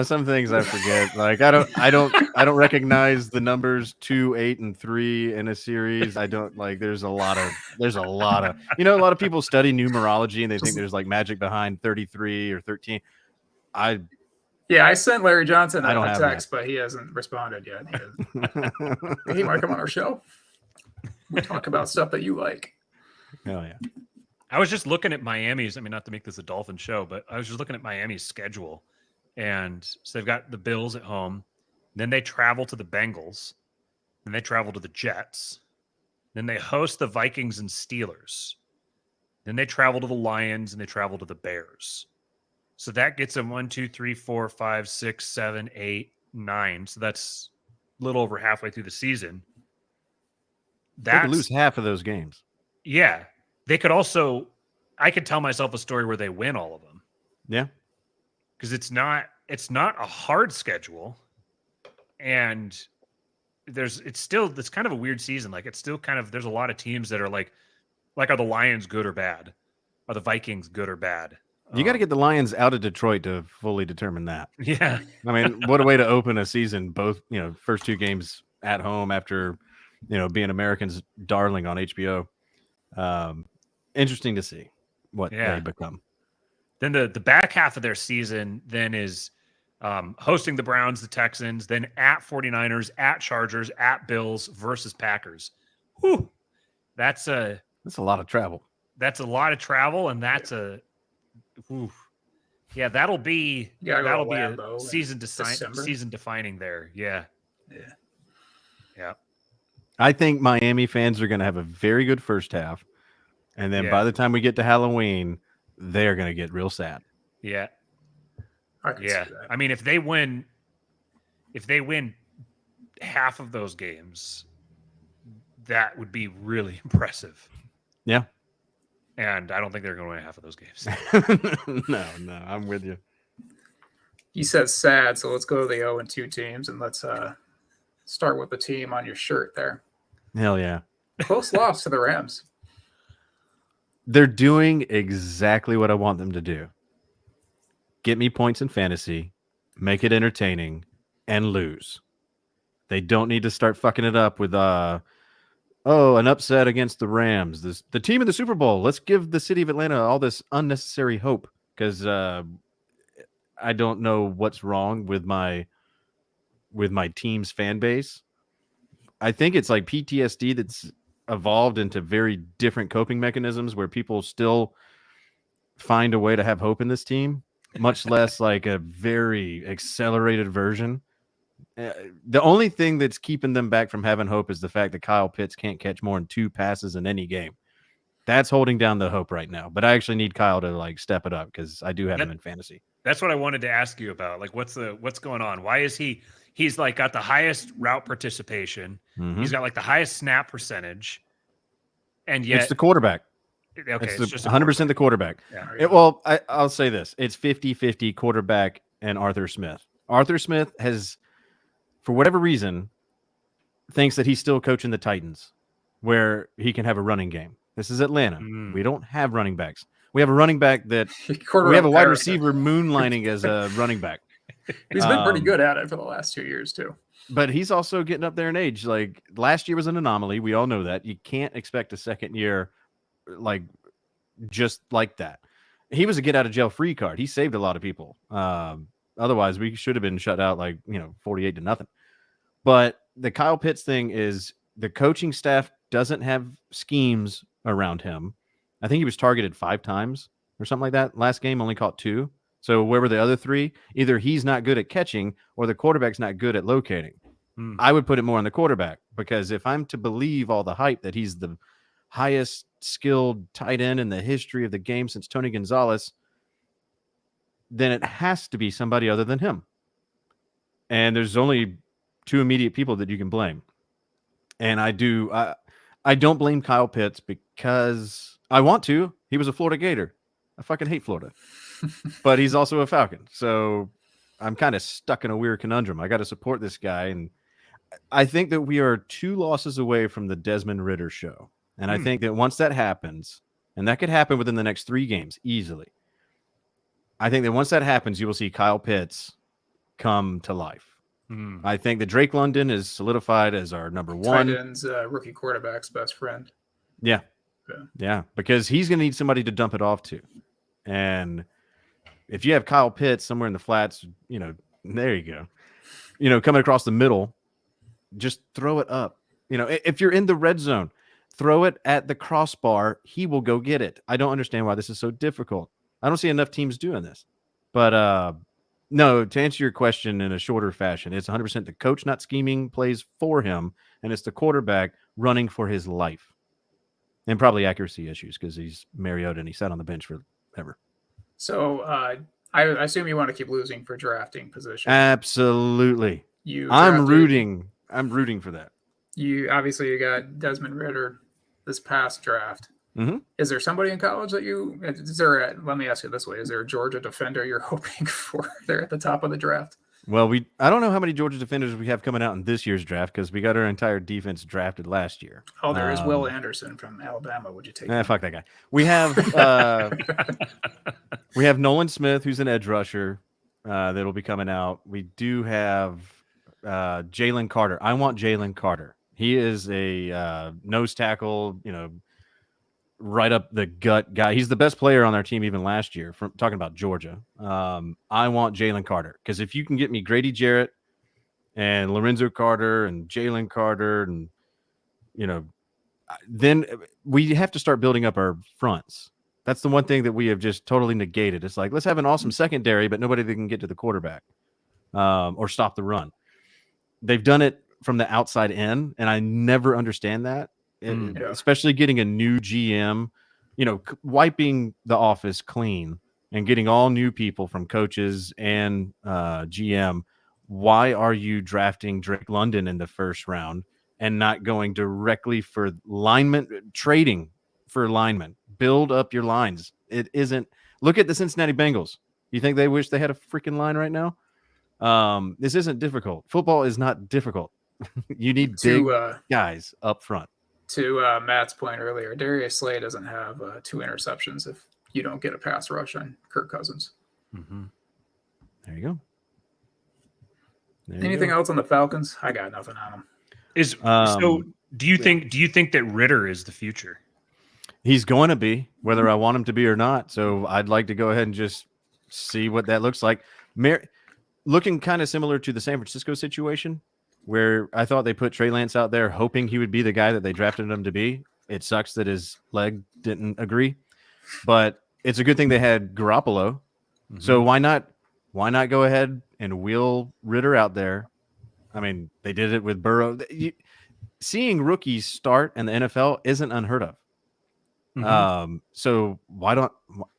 Some things I forget. Like I don't recognize the numbers 2, 8, and 3 in a series. I don't like. There's a lot of. A lot of people study numerology and they think there's like magic behind 33 or 13. I sent Larry Johnson a text, but he hasn't responded yet. He might come on our show. We talk about stuff that you like. Hell yeah. I was just looking at Miami's. I mean, not to make this a Dolphin show, but I was just looking at Miami's schedule. And so they've got the Bills at home. Then they travel to the Bengals. Then they travel to the Jets. Then they host the Vikings and Steelers. Then they travel to the Lions and they travel to the Bears. So that gets them 1, 2, 3, 4, 5, 6, 7, 8, 9. So that's a little over halfway through the season. They could lose half of those games. Yeah. They could also, I could tell myself a story where they win all of them. Yeah. Because it's not a hard schedule, and it's kind of a weird season. Like it's still kind of, there's a lot of teams that are like are the Lions good or bad? Are the Vikings good or bad? You got to get the Lions out of Detroit to fully determine that. Yeah. I mean, what a way to open a season. Both, first 2 games at home after, being Americans' darling on HBO. Interesting to see what they become. Then the back half of their season then is hosting the Browns, the Texans, then at 49ers, at Chargers, at Bills versus Packers. Whew. That's a lot of travel. That's a lot of travel, and that'll be a season defining there. Yeah. I think Miami fans are going to have a very good first half, and then by the time we get to Halloween, they're going to get real sad. Yeah. I can Yeah. see that. I mean, if they win half of those games, that would be really impressive. Yeah. And I don't think they're going to win half of those games. No, I'm with you. He says sad, so let's go to the 0-2 teams and let's start with the team on your shirt there. Hell yeah. Close loss to the Rams. They're doing exactly what I want them to do. Get me points in fantasy, make it entertaining, and lose. They don't need to start fucking it up with an upset against the Rams. The team in the Super Bowl. Let's give the city of Atlanta all this unnecessary hope because I don't know what's wrong with my team's fan base. I think it's like PTSD that's evolved into very different coping mechanisms where people still find a way to have hope in this team, much less like a very accelerated version. The only thing that's keeping them back from having hope is the fact that Kyle Pitts can't catch more than 2 passes in any game. That's holding down the hope right now. But I actually need Kyle to like step it up because I do have him in fantasy. That's what I wanted to ask you about. Like, what's going on? Why is he's like got the highest route participation? Mm-hmm. He's got like the highest snap percentage, and yet It's the quarterback. Okay, it's just 100% the quarterback. Yeah. I'll say this. It's 50-50 quarterback and Arthur Smith. Arthur Smith has, for whatever reason, thinks that he's still coaching the Titans where he can have a running game. This is Atlanta. We don't have running backs. We have a running back that we have a wide receiver moonlighting as a running back. He's been pretty good at it for the last 2 years too. But he's also getting up there in age. Like last year was an anomaly. We all know that. You can't expect a second year like just like that. He was a get out of jail free card. He saved a lot of people. Otherwise, we should have been shut out 48-0. But the Kyle Pitts thing is the coaching staff doesn't have schemes around him. I think he was targeted 5 times or something like that. Last game only caught 2. So where were the other 3? Either he's not good at catching or the quarterback's not good at locating. I would put it more on the quarterback because if I'm to believe all the hype that he's the highest skilled tight end in the history of the game since Tony Gonzalez, then it has to be somebody other than him. And there's only 2 immediate people that you can blame. And I don't blame Kyle Pitts because I want to. He was a Florida Gator. I fucking hate Florida. But he's also a Falcon. So I'm kind of stuck in a weird conundrum. I got to support this guy. And I think that we are 2 losses away from the Desmond Ridder show. And I think that once that happens, and that could happen within the next 3 games easily, I think that once that happens, you will see Kyle Pitts come to life. I think that Drake London is solidified as our number 1. Tight end's rookie quarterback's best friend. Yeah, because he's going to need somebody to dump it off to. And if you have Kyle Pitts somewhere in the flats, there you go. Coming across the middle, just throw it up. If you're in the red zone, throw it at the crossbar. He will go get it. I don't understand why this is so difficult. I don't see enough teams doing this. But no, to answer your question in a shorter fashion, it's 100% the coach not scheming plays for him, and it's the quarterback running for his life. And probably accuracy issues because he's Mariota and he sat on the bench forever. So I assume you want to keep losing for drafting position. Absolutely. I'm rooting for that. You got Desmond Ridder this past draft. Mm-hmm. Is there somebody in college that let me ask you this way. Is there a Georgia defender you're hoping for there at the top of the draft? Well, I don't know how many Georgia defenders we have coming out in this year's draft because we got our entire defense drafted last year. Oh, there is Will Anderson from Alabama. Would you take him? Fuck that guy. We have we have Nolan Smith, who's an edge rusher that'll be coming out. We do have Jalen Carter. I want Jalen Carter. He is a nose tackle, right up the gut guy. He's the best player on our team even last year, from talking about Georgia. I want Jalen Carter because if you can get me Grady Jarrett and Lorenzo Carter and Jalen Carter and, then we have to start building up our fronts. That's the one thing that we have just totally negated. It's like, let's have an awesome secondary, but nobody that can get to the quarterback or stop the run. They've done it from the outside in, and I never understand that. Especially getting a new GM, wiping the office clean, and getting all new people from coaches and GM, why are you drafting Drake London in the first round and not going directly for linemen, trading for linemen? Build up your lines. It isn't. Look at the Cincinnati Bengals. You think they wish they had a freaking line right now? This isn't difficult. Football is not difficult. You need big guys up front. To Matt's point earlier, Darius Slay doesn't have 2 interceptions if you don't get a pass rush on Kirk Cousins. Mm-hmm. There you go. Anything else on the Falcons? I got nothing on them. So do you think that Ritter is the future? He's going to be, whether I want him to be or not. So I'd like to go ahead and just see what that looks like. Looking kind of similar to the San Francisco situation, where I thought they put Trey Lance out there hoping he would be the guy that they drafted him to be. It sucks that his leg didn't agree, but it's a good thing they had Garoppolo. Mm-hmm. So why not go ahead and wheel Ritter out there? I mean, they did it with Burrow. Seeing rookies start in the NFL isn't unheard of. Mm-hmm. So why don't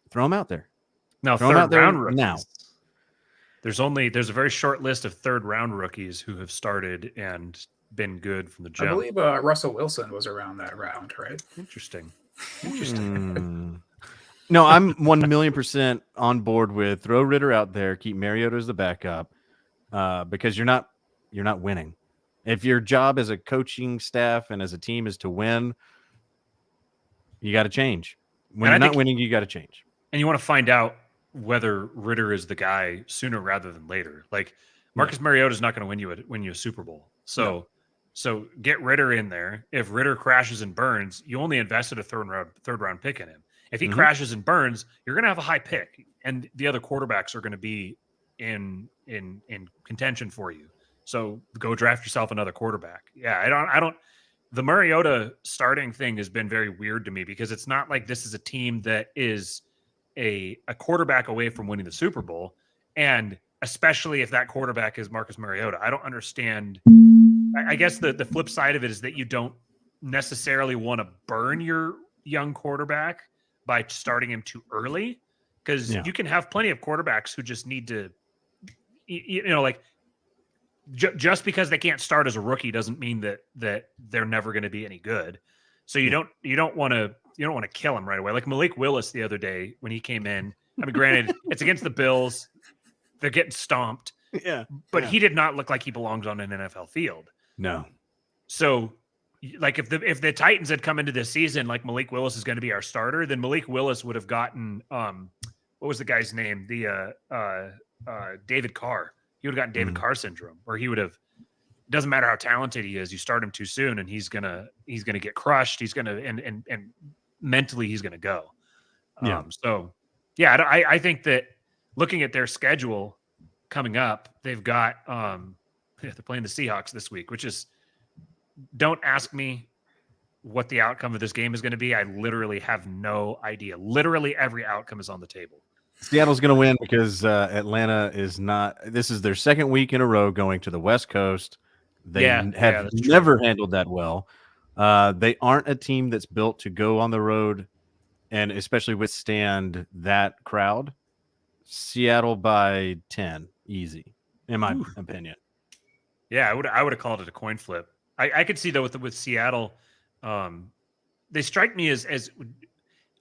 throw him out there? Now, third round rookies. Now. There's a very short list of third round rookies who have started and been good from the jump. I believe Russell Wilson was around that round, right? Interesting. No, I'm 1,000,000% on board with throw Ritter out there, keep Mariota as the backup, because you're not winning. If your job as a coaching staff and as a team is to win, you got to change. When you're not winning, you got to change. And you want to find out whether Ritter is the guy sooner rather than later. Like Marcus Mariota is not going to win you a Super Bowl. So get Ritter in there. If Ritter crashes and burns, you only invested a third round pick in him. If he crashes and burns, you're going to have a high pick, and the other quarterbacks are going to be in contention for you. So go draft yourself another quarterback. Yeah, I don't. The Mariota starting thing has been very weird to me because it's not like this is a team that is a quarterback away from winning the Super Bowl, and especially if that quarterback is Marcus Mariota. I don't understand. I guess the flip side of it is that you don't necessarily want to burn your young quarterback by starting him too early, because you can have plenty of quarterbacks who just need to, just because they can't start as a rookie doesn't mean that they're never going to be any good. So you don't want to kill him right away. Like Malik Willis the other day when he came in. I mean, granted, it's against the Bills. They're getting stomped. Yeah. But he did not look like he belongs on an NFL field. No. So like if the Titans had come into this season like Malik Willis is going to be our starter, then Malik Willis would have gotten what was the guy's name? The David Carr. He would have gotten David Carr syndrome, where he would have. Doesn't matter how talented he is, you start him too soon, and he's gonna get crushed. He's gonna and mentally he's gonna go. I think that looking at their schedule coming up, they've got they're playing the Seahawks this week, which is, don't ask me what the outcome of this game is going to be. I literally have no idea. Literally every outcome is on the table. Seattle's going to win because Atlanta is not. This is their second week in a row going to the West Coast. They have never handled that well. They aren't a team that's built to go on the road and especially withstand that crowd. Seattle by 10, easy, in my opinion. Yeah, I would have called it a coin flip. I could see though with Seattle, they strike me as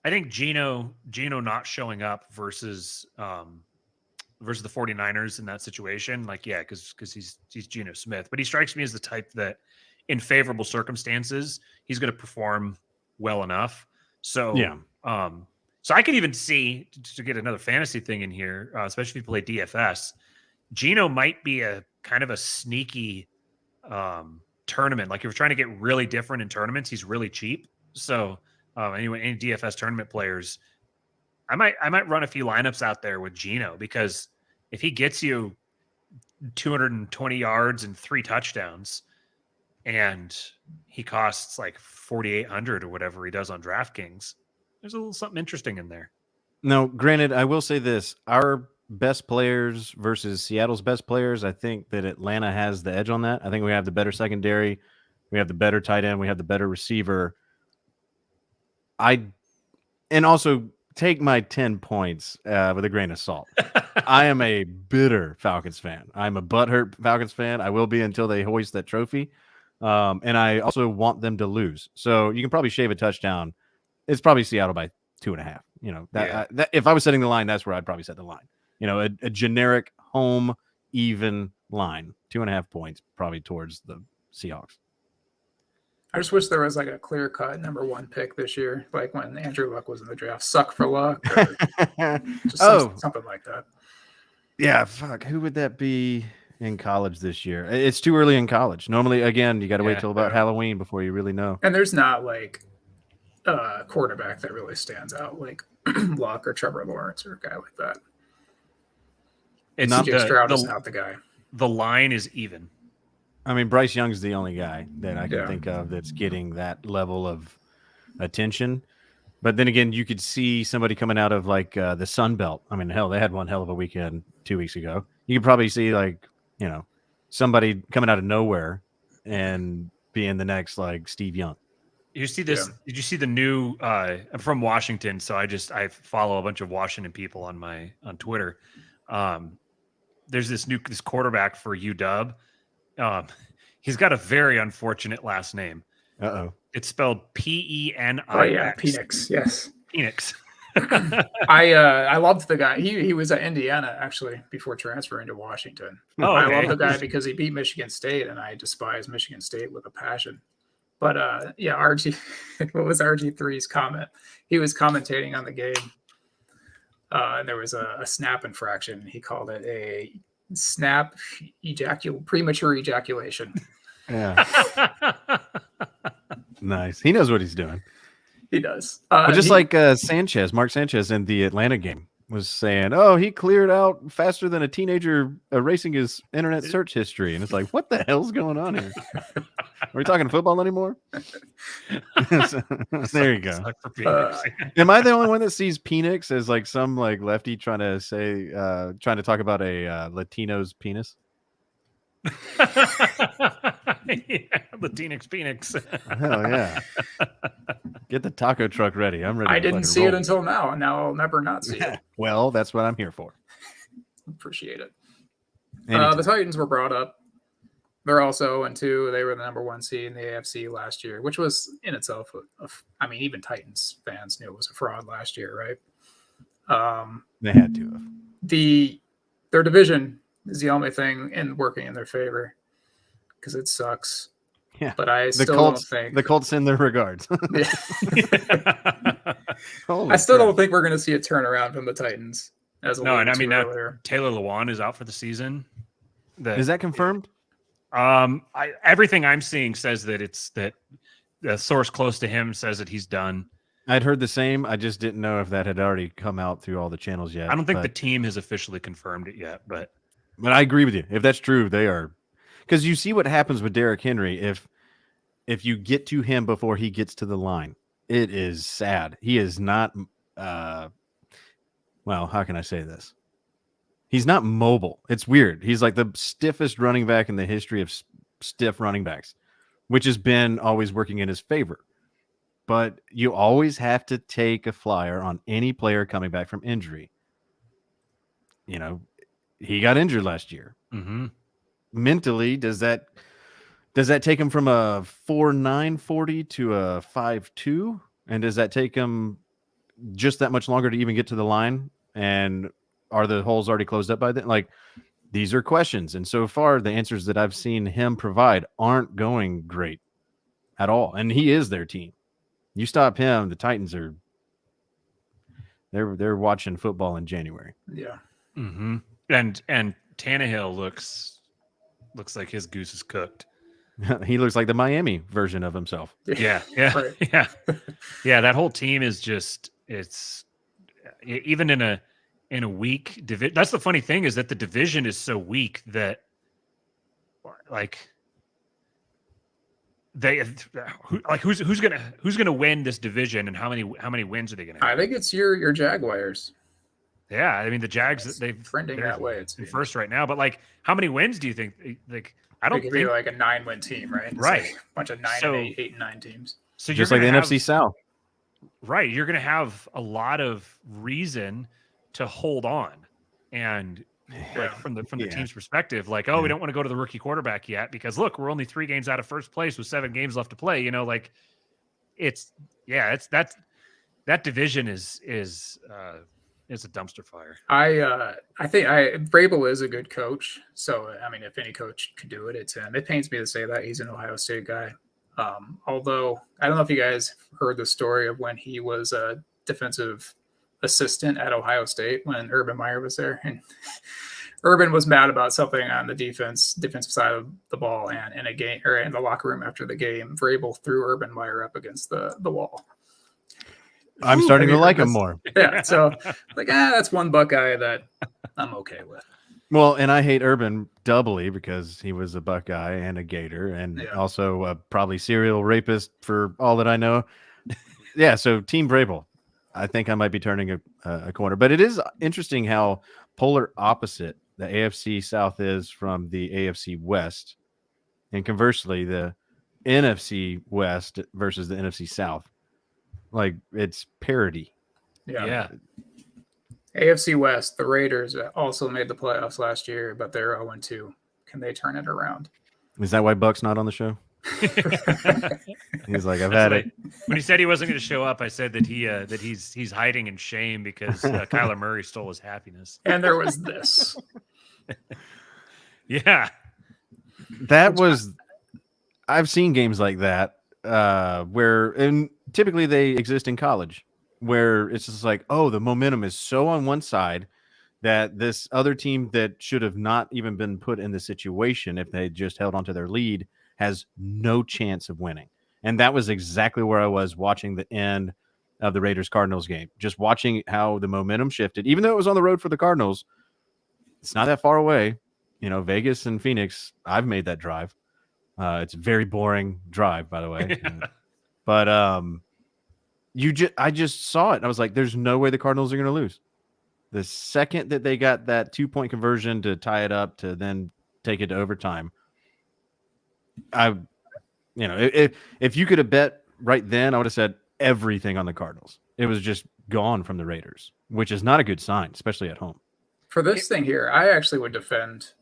I think Geno not showing up versus the 49ers in that situation. Like, yeah, because he's Geno Smith, but he strikes me as the type that in favorable circumstances, he's going to perform well enough. So, so I could even see, to get another fantasy thing in here, especially if you play DFS, Geno might be a kind of a sneaky tournament. Like if you're trying to get really different in tournaments, he's really cheap. So anyway, any DFS tournament players, I might run a few lineups out there with Geno, because if he gets you 220 yards and 3 touchdowns and he costs like 4,800 or whatever he does on DraftKings, there's a little something interesting in there. No, granted, I will say this. Our best players versus Seattle's best players, I think that Atlanta has the edge on that. I think we have the better secondary. We have the better tight end. We have the better receiver. And also take my 10 points with a grain of salt. I am a bitter Falcons fan. I'm a butthurt Falcons fan. I will be until they hoist that trophy. And I also want them to lose. So you can probably shave a touchdown. It's probably Seattle by 2.5. You know, that if I was setting the line, that's where I'd probably set the line. You know, a generic home even line, 2.5 points, probably towards the Seahawks. I just wish there was like a clear cut number 1 pick this year, like when Andrew Luck was in the draft. Suck for luck, or just something like that. Yeah, fuck. Who would that be in college this year? It's too early in college. Normally, again, you got to wait till about Halloween before you really know. And there's not like a quarterback that really stands out, like Luck or Trevor Lawrence or a guy like that. It's not Stroud is not the guy. The line is even. I mean, Bryce Young's the only guy that I can think of that's getting that level of attention. But then again, you could see somebody coming out of like the Sun Belt. I mean, hell, they had one hell of a weekend 2 weeks ago. You could probably see like, you know, somebody coming out of nowhere and being the next like Steve Young. You see this? Yeah. Did you see the new? I'm from Washington, so I follow a bunch of Washington people on Twitter. There's this quarterback for UW. He's got a very unfortunate last name. It's spelled P-E-N-I-X. Oh yeah, Penix. Yes, Penix. I loved the guy. He was at Indiana actually before transferring to Washington. Oh, okay. I love the guy because he beat Michigan State, and I despise Michigan State with a passion. But RG, what was RG3's comment? He was commentating on the game, and there was a snap infraction. He called it a snap premature ejaculation. Yeah. Nice. He knows what he's doing. He does. But just like Mark Sanchez in the Atlanta game was saying, oh, he cleared out faster than a teenager erasing his internet search history. And it's like, what the hell's going on here? Are we talking football anymore? There you go. Am I the only one that sees Penix as like some like lefty trying to talk about a Latino's penis? Latinx Phoenix. Hell yeah. Get the taco truck ready. I'm ready. I didn't see it until now, and now I'll never not see it. Well, that's what I'm here for. Appreciate it. The Titans were brought up. They're also 0-2. They were the number 1 seed in the AFC last year, which was in itself, I mean, even Titans fans knew it was a fraud last year, right? They had to have. Their division is the only thing working in their favor because it sucks. Yeah, but I don't think the Colts send their regards. I still don't think we're going to see a turnaround from the Titans. No, and I mean Taylor Lewan is out for the season. Is that confirmed? Everything I'm seeing says that the source close to him says that he's done. I'd heard the same. I just didn't know if that had already come out through all the channels yet. I don't think the team has officially confirmed it yet, but I agree with you. If that's true, they are, because you see what happens with Derrick Henry. If you get to him before he gets to the line, it is sad. He is not. Well, how can I say this? He's not mobile. It's weird. He's like the stiffest running back in the history of stiff running backs, which has been always working in his favor. But you always have to take a flyer on any player coming back from injury. You know, he got injured last year. Mm-hmm. Mentally, does that take him from a 4.9 40 to a 5.2? And does that take him just that much longer to even get to the line? And are the holes already closed up by then? Like, these are questions. And so far, the answers that I've seen him provide aren't going great at all. And he is their team. You stop him, the Titans are they're watching football in January. Yeah. Mm-hmm. And Tannehill looks like his goose is cooked. He looks like the Miami version of himself. Yeah. Right. Yeah. That whole team is just, it's even in a weak division. That's the funny thing, is that the division is so weak that like who's gonna win this division, and how many wins are they gonna have? I think it's your Jaguars. Yeah, I mean the Jags, they're trending that way. It's first right now, but like, how many wins do you think? Like, I don't think be like a 9-win team, right? It's right, like a bunch of 9 and 8, 8 and 9 teams. So just like the NFC South. right, you're going to have a lot of reason to hold on. And like from the Yeah. team's perspective, like, oh, we don't want to go to the rookie quarterback yet because look, we're only 3 games out of first place with 7 games left to play. You know, like it's that division is a dumpster fire. I think Vrabel is a good coach. So I mean, if any coach could do it, it's him. It pains me to say that he's an Ohio State guy. Although I don't know if you guys heard the story of when he was a defensive assistant at Ohio State when Urban Meyer was there, and Urban was mad about something on the defensive side of the ball, and in a game or in the locker room after the game, Vrabel threw Urban Meyer up against the wall. I'm starting to like him more. Yeah, so like, that's one Buckeye that I'm okay with. Well, and I hate Urban doubly because he was a Buckeye and a Gator, and also probably serial rapist for all that I know. Yeah, so Team Vrabel. I think I might be turning a corner. But it is interesting how polar opposite the AFC South is from the AFC West. And conversely, the NFC West versus the NFC South. Like, it's parity. Yeah. AFC West, the Raiders also made the playoffs last year, but they're 0-2. Can they turn it around? Is that why Buck's not on the show? He's like, I've had it. When he said he wasn't going to show up, I said that he's hiding in shame because Kyler Murray stole his happiness. And there was this. Yeah. I've seen games like that and typically they exist in college where it's just like, oh, the momentum is so on one side that this other team that should have not even been put in the situation if they just held onto their lead has no chance of winning. And that was exactly where I was watching the end of the Raiders-Cardinals game, just watching how the momentum shifted. Even though it was on the road for the Cardinals, it's not that far away. You know, Vegas and Phoenix, I've made that drive. It's a very boring drive, by the way. But I just saw it. And I was like, there's no way the Cardinals are going to lose. The second that they got that 2-point conversion to tie it up to then take it to overtime, if you could have bet right then, I would have said everything on the Cardinals. It was just gone from the Raiders, which is not a good sign, especially at home. For this thing here, I actually would defend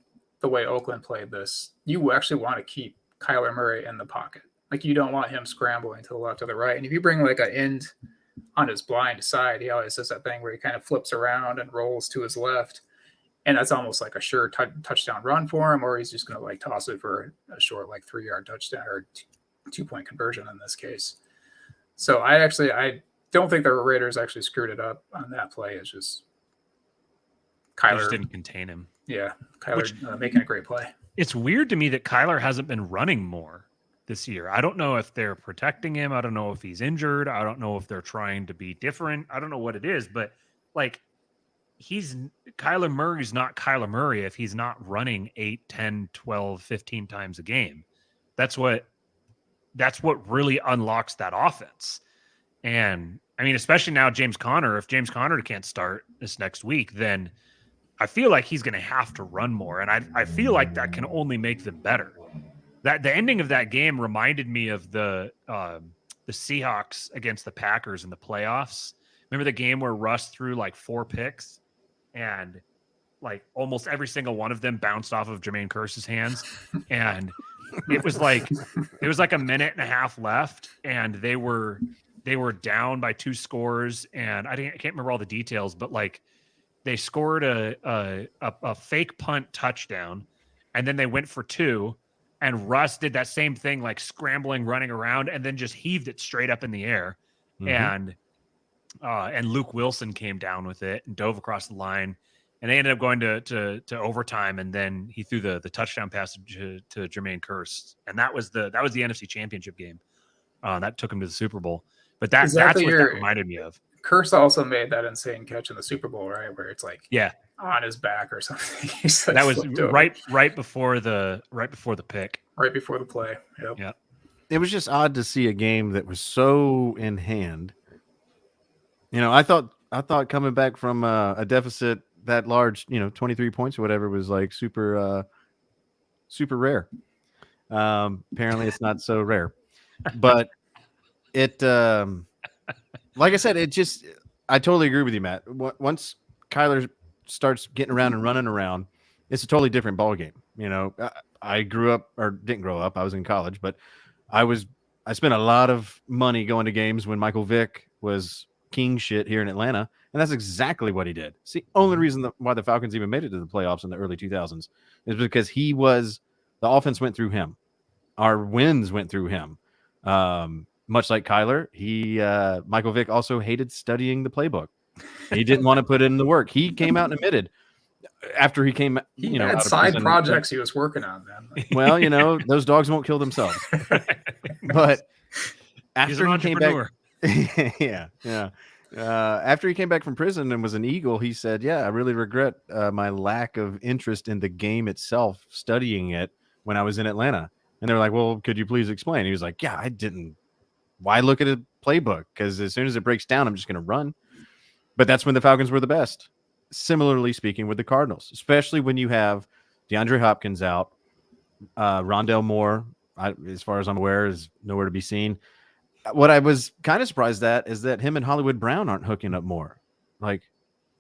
the way Oakland played this. You actually want to keep Kyler Murray in the pocket. Like, you don't want him scrambling to the left or the right. And if you bring like an end on his blind side, he always does that thing where he kind of flips around and rolls to his left. And that's almost like a sure touchdown run for him, or he's just going to like toss it for a short, like 3-yard touchdown or 2-point conversion in this case. So I don't think the Raiders actually screwed it up on that play. It's just Kyler just didn't contain him. Yeah, Kyler making a great play. It's weird to me that Kyler hasn't been running more this year. I don't know if they're protecting him. I don't know if he's injured. I don't know if they're trying to be different. I don't know what it is, but like Kyler Murray's not Kyler Murray if he's not running 8, 10, 12, 15 times a game. That's what really unlocks that offense. And I mean, especially now James Conner, if James Conner can't start this next week, then I feel like he's going to have to run more. And I feel like that can only make them better. That the ending of that game reminded me of the Seahawks against the Packers in the playoffs. Remember the game where Russ threw like 4 picks and like almost every single one of them bounced off of Jermaine Kearse's hands. And it was like a minute and a half left and they were down by 2 scores. And I can't remember all the details, but like they scored a fake punt touchdown and then they went for 2. And Russ did that same thing, like scrambling, running around, and then just heaved it straight up in the air. Mm-hmm. And Luke Wilson came down with it and dove across the line. And they ended up going to overtime, and then he threw the touchdown pass to Jermaine Kearse. And that was the NFC Championship game. That took him to the Super Bowl. But that's what that reminded me of. Kearse also made that insane catch in the Super Bowl, right? Where it's like on his back or something. That was right before the pick. Right before the play. Yep. Yeah. It was just odd to see a game that was so in hand. You know, I thought coming back from a deficit that large, 23 points or whatever, was like super rare. Apparently it's not so rare. But it like I said, I totally agree with you, Matt. Once Kyler starts getting around and running around, it's a totally different ball game. You know, I grew up, or didn't grow up. I was in college, but I spent a lot of money going to games when Michael Vick was king shit here in Atlanta, and that's exactly what he did. It's the only reason why the Falcons even made it to the playoffs in the early 2000s is because the offense went through him. Our wins went through him. Much like Kyler, Michael Vick also hated studying the playbook. He didn't want to put in the work. He came out and admitted after he came, He out had of side prison, projects he was working on then. well, those dogs won't kill themselves. But He's an after he came back, entrepreneur. yeah. After he came back from prison and was an Eagle, he said, "Yeah, I really regret my lack of interest in the game itself, studying it when I was in Atlanta." And they were like, "Well, could you please explain?" He was like, "Yeah, I didn't. Why look at a playbook? Because as soon as it breaks down, I'm just going to run." But that's when the Falcons were the best. Similarly speaking with the Cardinals, especially when you have DeAndre Hopkins out, Rondell Moore, as far as I'm aware, is nowhere to be seen. What I was kind of surprised at is that him and Hollywood Brown aren't hooking up more. Like,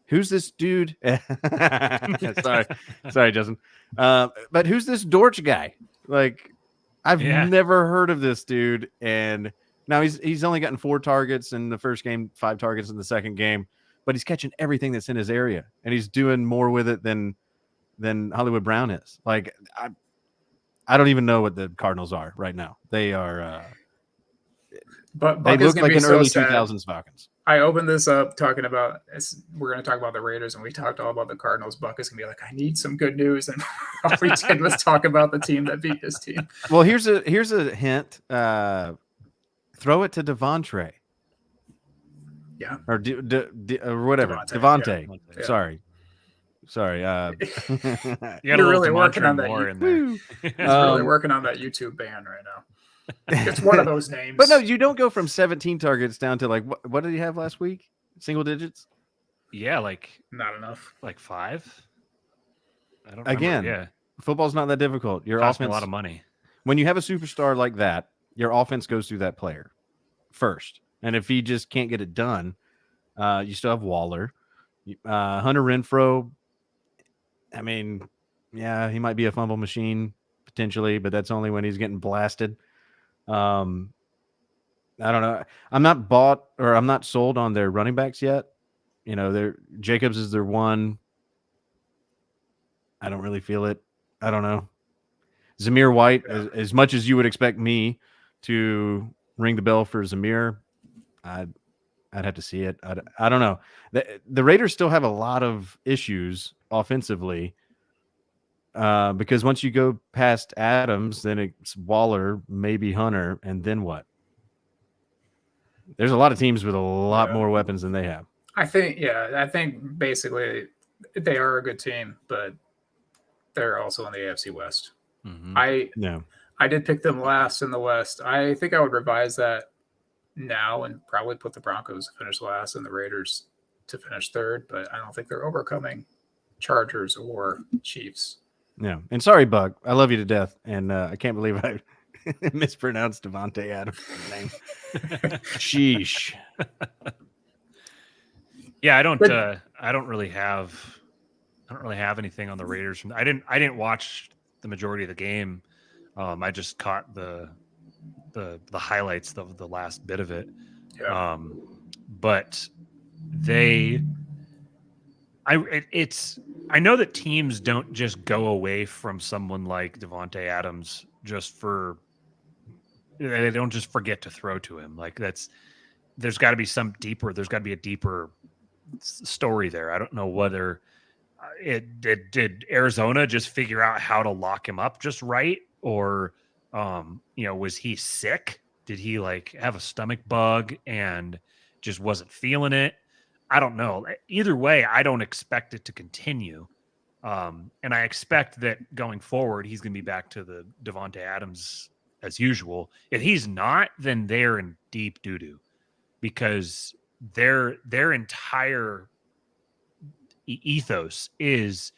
who's this dude? sorry, Justin. But who's this Dortch guy? Like, I've never heard of this dude, and now he's only gotten 4 targets in the first game, 5 targets in the second game, but he's catching everything that's in his area, and he's doing more with it than Hollywood Brown is. Like, I don't even know what the Cardinals are right now. They are. But they look like an early 2000s Falcons. I opened this up talking about we're going to talk about the Raiders, and we talked all about the Cardinals. Buck is going to be like, I need some good news, and all we did was talk about the team that beat his team. Well, here's a hint. Throw it to Devontae. Yeah. Or whatever. Devontae. Yeah. Sorry. You're really working on that. He's really working on that YouTube ban right now. It's one of those names. But no, you don't go from 17 targets down to like what did he have last week? Single digits? Yeah, like not enough. Like 5. I don't remember. Yeah. Football's not that difficult. Your offense, a lot of money. When you have a superstar like that, your offense goes through that player first. And if he just can't get it done, you still have Waller. Hunter Renfrow, I mean, yeah, he might be a fumble machine potentially, but that's only when he's getting blasted. I don't know. I'm not sold on their running backs yet. Jacobs is their one. I don't really feel it. I don't know. Zamir White, as much as you would expect me to ring the bell for Zamir, I'd have to see it. I don't know. The Raiders still have a lot of issues offensively. Because once you go past Adams, then it's Waller, maybe Hunter, and then what? There's a lot of teams with a lot more weapons than they have. I think basically they are a good team, but they're also in the AFC West. Mm-hmm. I did pick them last in the West. I think I would revise that now and probably put the Broncos to finish last and the Raiders to finish third, but I don't think they're overcoming Chargers or Chiefs. Yeah, and sorry, Bug. I love you to death, and I can't believe I mispronounced Devontae Adams' name. Sheesh. Yeah, I don't really have anything on the Raiders. I didn't watch the majority of the game. I just caught the highlights of the last bit of it. Yeah. But I know that teams don't just go away from someone like Devontae Adams they don't just forget to throw to him. Like there's got to be a deeper story there. I don't know whether did Arizona just figure out how to lock him up just right, or was he sick? Did he have a stomach bug and just wasn't feeling it? I don't know. Either way, I don't expect it to continue. And I expect that going forward, he's going to be back to the Devontae Adams as usual. If he's not, then they're in deep doo-doo because their entire ethos is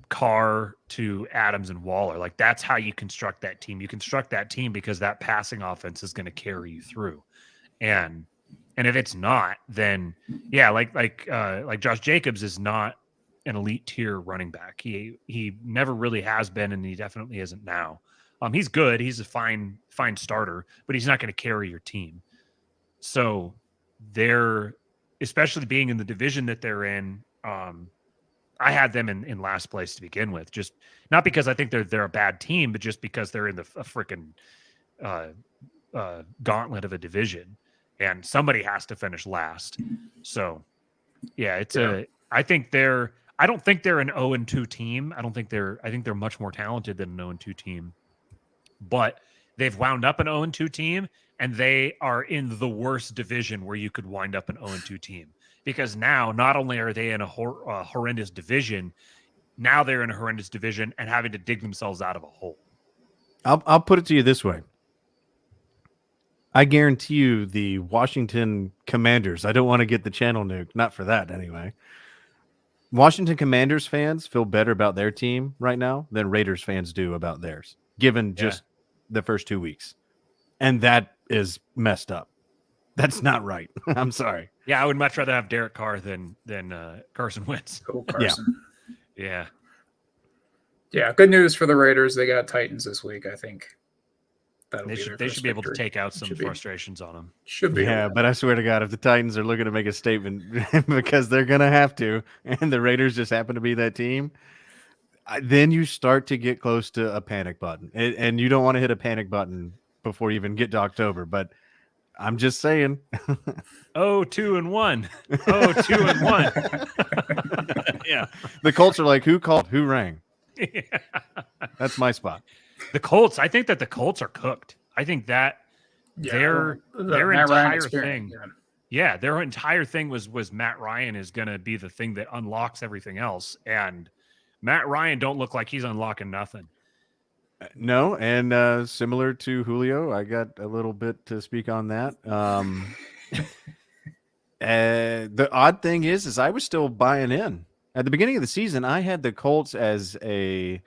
Carr to Adams and Waller. Like that's how you construct that team. You construct that team because that passing offense is going to carry you through. And if it's not, then yeah, like Josh Jacobs is not an elite tier running back. He never really has been, and he definitely isn't now. He's good. He's a fine starter, but he's not going to carry your team. So they're, especially being in the division that they're in, I had them in last place to begin with. Just not because I think they're a bad team, but just because they're in a freaking gauntlet of a division, and somebody has to finish last. So yeah, I think I don't think they're an 0-2 team. I think they're much more talented than an 0-2 team. But they've wound up an 0-2 team, and they are in the worst division where you could wind up an 0-2 team. Because now, not only are they in a horrendous division, now they're in a horrendous division and having to dig themselves out of a hole. I'll put it to you this way. I guarantee you the Washington Commanders, I don't want to get the channel nuke, not for that anyway. Washington Commanders fans feel better about their team right now than Raiders fans do about theirs, given just the first 2 weeks. And that is messed up. That's not right. I'm sorry. Yeah, I would much rather have Derek Carr than Carson Wentz. Oh, Carson. Yeah. Yeah, good news for the Raiders. They got Titans this week, I think. They should be able to take out some frustrations on them. Should be. Yeah, but I swear to God, if the Titans are looking to make a statement because they're going to have to, and the Raiders just happen to be that team, then you start to get close to a panic button. And you don't want to hit a panic button before you even get to October. But I'm just saying. 2-1. 2-1. Yeah. The Colts are like, who called? Who rang? Yeah. That's my spot. The Colts, I think that the Colts are cooked. I think that their entire thing. Yeah, their entire thing was Matt Ryan is going to be the thing that unlocks everything else. And Matt Ryan don't look like he's unlocking nothing. No, and similar to Julio, I got a little bit to speak on that. The odd thing is I was still buying in. At the beginning of the season, I had the Colts as a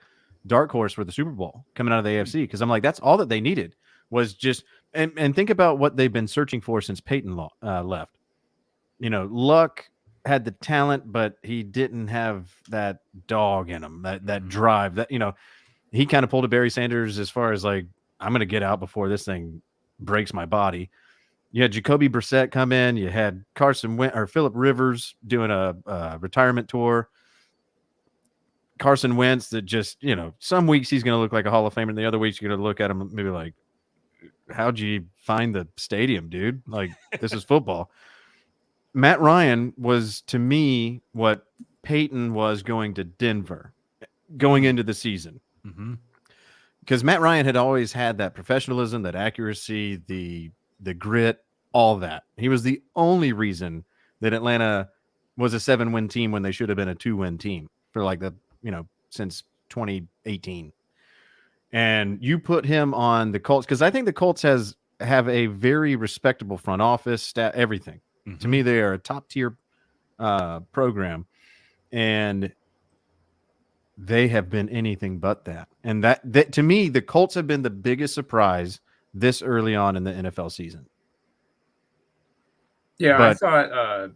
dark horse for the Super Bowl coming out of the AFC, because I'm like, that's all that they needed was just and think about what they've been searching for since Peyton left. Luck had the talent, but he didn't have that dog in him, that drive, that he kind of pulled a Barry Sanders as far as like, I'm going to get out before this thing breaks my body. You had Jacoby Brissett come in. You had Phillip Rivers doing a retirement tour. Carson Wentz that just, some weeks he's going to look like a Hall of Famer, and the other weeks you're going to look at him maybe like, how'd you find the stadium, dude? Like, this is football. Matt Ryan was, to me, what Peyton was going to Denver going into the season. Because Matt Ryan had always had that professionalism, that accuracy, the grit, all that. He was the only reason that Atlanta was a 7-win team when they should have been a 2-win team for like since 2018. And you put him on the Colts, because I think the Colts have a very respectable front office, staff, everything. To me, they are a top tier program, and they have been anything but that. And that to me, the Colts have been the biggest surprise this early on in the NFL season. Yeah, but I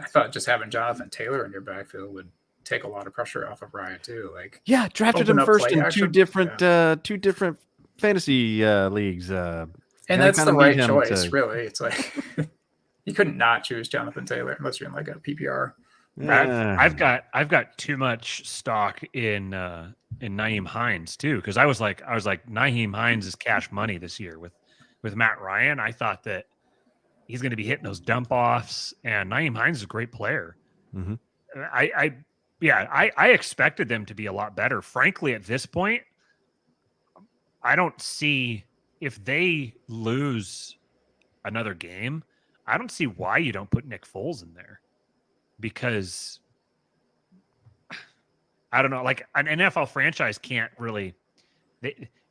thought just having Jonathan Taylor in your backfield would take a lot of pressure off of Ryan too. Like, yeah, drafted him first in two different fantasy leagues. And that's the right choice, really. It's like you couldn't not choose Jonathan Taylor unless you're in like a PPR. I've got too much stock in Nyheim Hines too, because I was like Nyheim Hines is cash money this year with Matt Ryan. I thought that he's going to be hitting those dump offs, and Nyheim Hines is a great player. I expected them to be a lot better. Frankly, at this point, I don't see, if they lose another game, I don't see why you don't put Nick Foles in there. Because I don't know, like an NFL franchise can't really,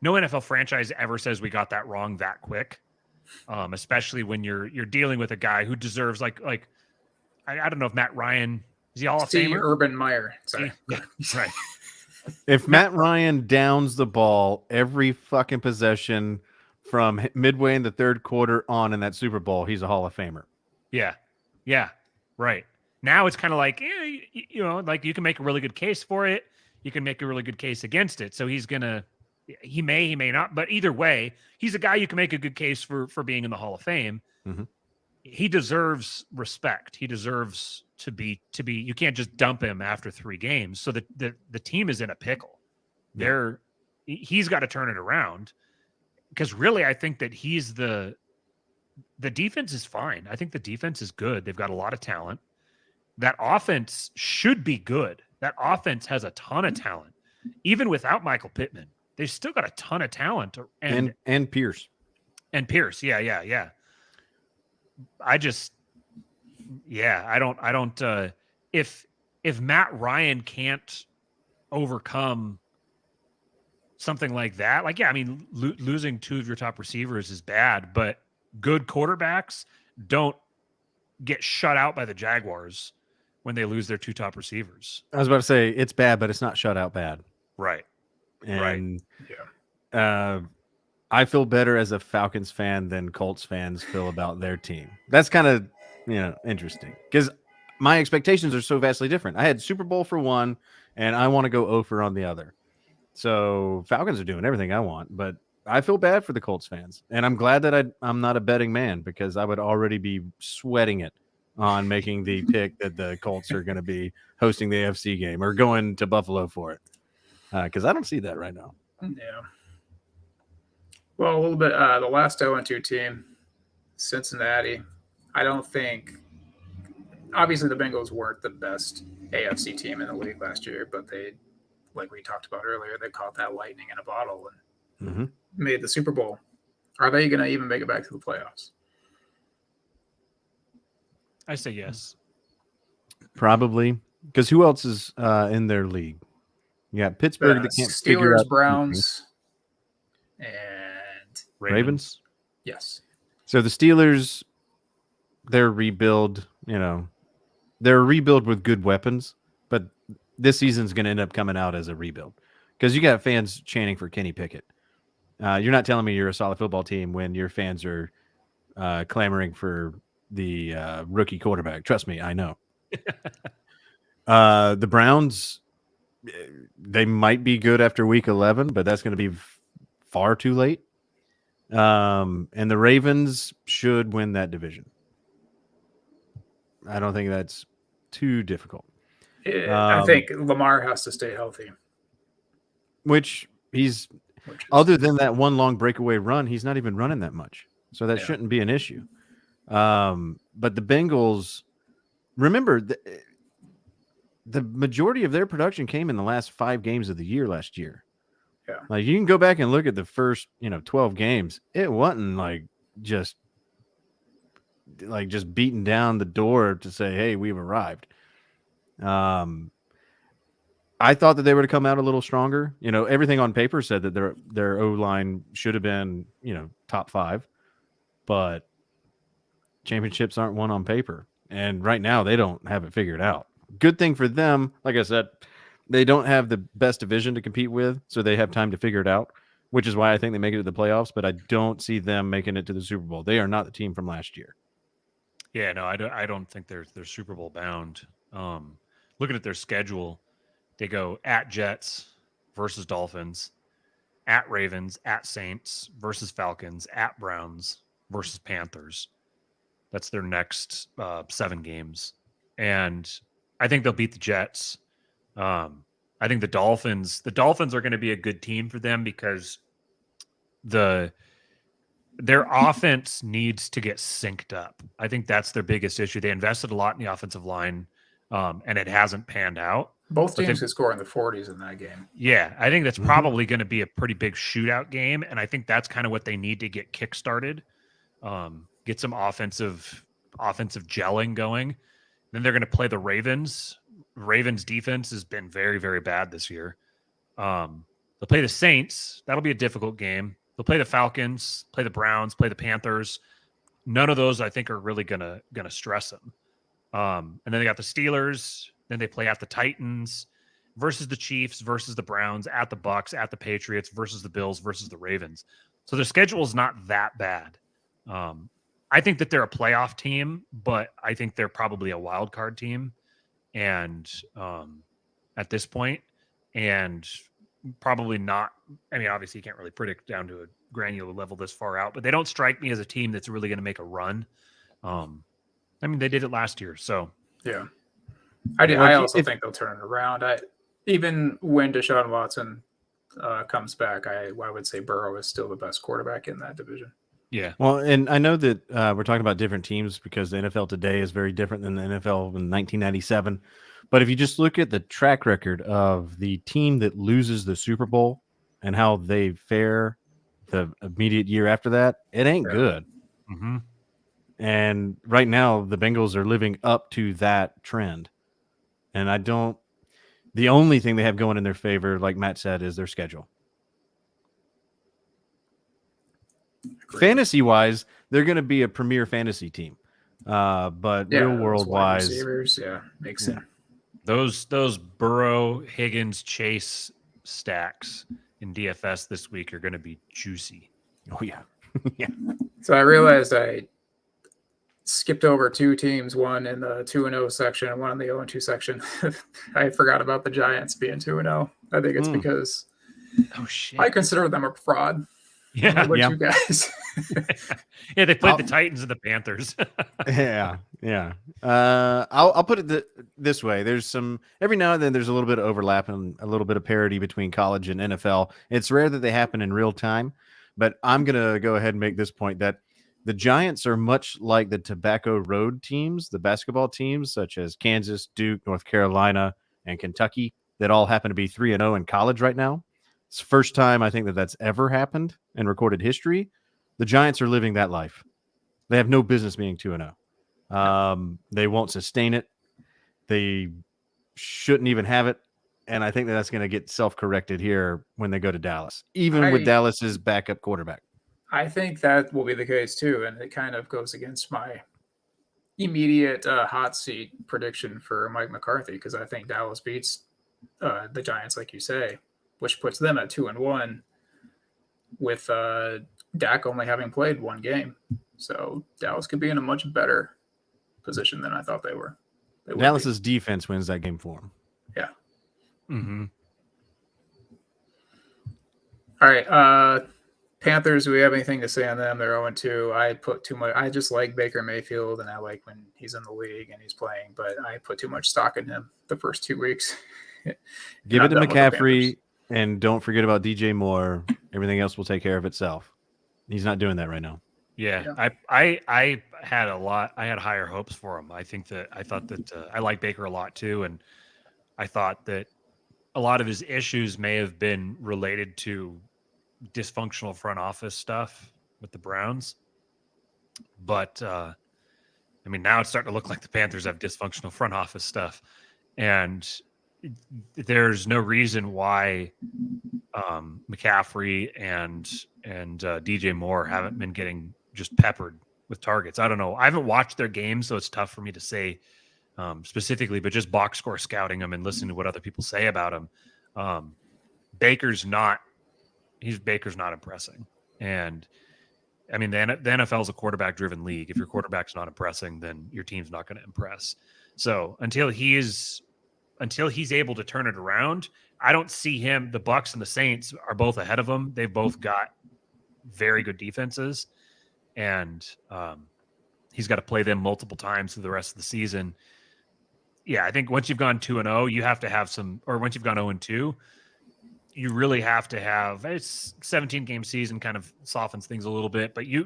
no NFL franchise ever says we got that wrong that quick. Especially when you're dealing with a guy who deserves I don't know if Matt Ryan, is he Hall of Famer? Urban Meyer. Sorry. Right. If Matt Ryan downs the ball every fucking possession from midway in the third quarter on in that Super Bowl, he's a Hall of Famer. Yeah. Yeah. Right. Now it's kind of like, like you can make a really good case for it. You can make a really good case against it. So he may not, but either way, he's a guy you can make a good case for being in the Hall of Fame. Mhm. He deserves respect. He deserves to be, you can't just dump him after 3 games. So the team is in a pickle. Yeah. He's got to turn it around, because really, I think that the defense is fine. I think the defense is good. They've got a lot of talent. That offense should be good. That offense has a ton of talent. Even without Michael Pittman, they've still got a ton of talent. And Pierce. And Pierce. Yeah. I don't if Matt Ryan can't overcome something like that, like, yeah, I mean, losing 2 of your top receivers is bad, but good quarterbacks don't get shut out by the Jaguars when they lose their 2 top receivers. I was about to say it's bad, but it's not shutout bad. Right. And Yeah. I feel better as a Falcons fan than Colts fans feel about their team. That's kind of, interesting, because my expectations are so vastly different. I had Super Bowl for one, and I want to go 0 for on the other. So Falcons are doing everything I want, but I feel bad for the Colts fans. And I'm glad that I'm not a betting man, because I would already be sweating it on making the pick that the Colts are going to be hosting the AFC game or going to Buffalo for it. Because I don't see that right now. Yeah. Well, a little bit. The last 0-2 team, Cincinnati. I don't think. Obviously, the Bengals weren't the best AFC team in the league last year, but they, like we talked about earlier, they caught that lightning in a bottle and made the Super Bowl. Are they going to even make it back to the playoffs? I say yes. Probably, because who else is in their league? You got Pittsburgh that can't figure out Steelers, Browns, and Ravens. Yes. So the Steelers, their rebuild, they're a rebuild with good weapons, but this season's going to end up coming out as a rebuild, because you got fans chanting for Kenny Pickett. You're not telling me you're a solid football team when your fans are clamoring for the rookie quarterback. Trust me, I know. The Browns, they might be good after week 11, but that's going to be far too late. And the Ravens should win that division. I don't think that's too difficult. I think Lamar has to stay healthy. Which other than that one long breakaway run, he's not even running that much. So that shouldn't be an issue. But the Bengals, remember, the majority of their production came in the last 5 games of the year last year. Yeah. Like, you can go back and look at the first, 12 games. It wasn't just beating down the door to say, hey, we've arrived. I thought that they were to come out a little stronger. Everything on paper said that their O-line should have been, top 5, but championships aren't won on paper. And right now they don't have it figured out. Good thing for them. Like I said, they don't have the best division to compete with, so they have time to figure it out, which is why I think they make it to the playoffs, but I don't see them making it to the Super Bowl. They are not the team from last year. Yeah, no, I don't think they're Super Bowl bound. Looking at their schedule, they go at Jets versus Dolphins, at Ravens, at Saints versus Falcons, at Browns versus Panthers. That's their next 7 games. And I think they'll beat the Jets. I think the Dolphins are going to be a good team for them, because their offense needs to get synced up. I think that's their biggest issue. They invested a lot in the offensive line, and it hasn't panned out. Both teams could score in the 40s in that game. Yeah, I think that's probably going to be a pretty big shootout game, and I think that's kind of what they need to get kickstarted, get some offensive gelling going. Then they're going to play the Ravens. Ravens defense has been very, very bad this year. They'll play the Saints. That'll be a difficult game. They'll play the Falcons, play the Browns, play the Panthers. None of those, I think, are really gonna stress them. And then they got the Steelers. Then they play at the Titans versus the Chiefs versus the Browns, at the Bucks, at the Patriots versus the Bills versus the Ravens. So their schedule is not that bad. I think that they're a playoff team, but I think they're probably a wild card team. And at this point, and probably not. I mean, obviously, you can't really predict down to a granular level this far out, but they don't strike me as a team that's really going to make a run. I mean, they did it last year, so Yeah, I also think they'll turn it around. Even when Deshaun Watson comes back, I would say Burrow is still the best quarterback in that division. Yeah. Well, and I know that we're talking about different teams because the NFL today is very different than the NFL in 1997. But if you just look at the track record of the team that loses the Super Bowl and how they fare the immediate year after that, it ain't good. Mm-hmm. And right now, the Bengals are living up to that trend. And the only thing they have going in their favor, like Matt said, is their schedule. Fantasy wise, they're going to be a premier fantasy team. But real world wise, receivers, makes sense. Those Burrow, Higgins, Chase stacks in DFS this week are going to be juicy. Oh yeah. Yeah. So I realized I skipped over two teams, one in the 2-0 section and one in the 0-2 section. I forgot about the Giants being 2-0. I think it's because I consider them a fraud. Yeah, you guys. Yeah, they played the Titans and the Panthers. Yeah. I'll put it this way: there's every now and then there's a little bit of overlap and a little bit of parity between college and NFL. It's rare that they happen in real time, but I'm gonna go ahead and make this point that the Giants are much like the Tobacco Road teams, the basketball teams such as Kansas, Duke, North Carolina, and Kentucky that all happen to be 3-0 in college right now. It's the first time I think that that's ever happened in recorded history. The Giants are living that life. They have no business being 2-0. They won't sustain it. They shouldn't even have it. And I think that's going to get self-corrected here when they go to Dallas, even with Dallas's backup quarterback. I think that will be the case too. And it kind of goes against my immediate hot seat prediction for Mike McCarthy, because I think Dallas beats the Giants, like you say, which puts them at 2-1 with Dak only having played one game. So Dallas could be in a much better position than I thought they were. Dallas's defense wins that game for them. Yeah. Mm-hmm. All right. Panthers, do we have anything to say on them? They're 0-2. I put too much. I just like Baker Mayfield, and I like when he's in the league and he's playing, but I put too much stock in him the first 2 weeks. Give it to McCaffrey, and don't forget about DJ Moore. Everything else will take care of itself. He's not doing that right now. Yeah. I had higher hopes for him. I thought that I like Baker a lot too, and I thought that a lot of his issues may have been related to dysfunctional front office stuff with the Browns. But I mean, now it's starting to look like the Panthers have dysfunctional front office stuff, and there's no reason why McCaffrey and DJ Moore haven't been getting just peppered with targets. I don't know. I haven't watched their games, so it's tough for me to say specifically, but just box score scouting them and listening to what other people say about him. Baker's not impressing. And I mean, the NFL is a quarterback driven league. If your quarterback's not impressing, then your team's not going to impress. So until he's able to turn it around, I don't see him. The Bucs and the Saints are both ahead of him. They've both got very good defenses, and he's got to play them multiple times through the rest of the season. Yeah, I think once you've gone 2-0, you have to have some, or once you've gone 0-2, you really have to have, it's 17-game season kind of softens things a little bit, but you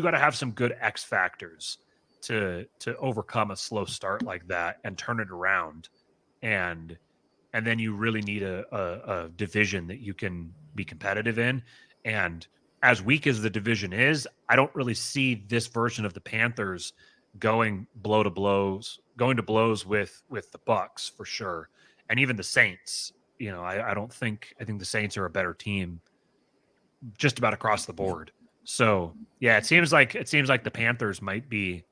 got to have some good X factors to overcome a slow start like that and turn it around. And then you really need a division that you can be competitive in. And as weak as the division is, I don't really see this version of the Panthers going to blows with the Bucs for sure. And even the Saints, I think the Saints are a better team just about across the board. So yeah, it seems like the Panthers might be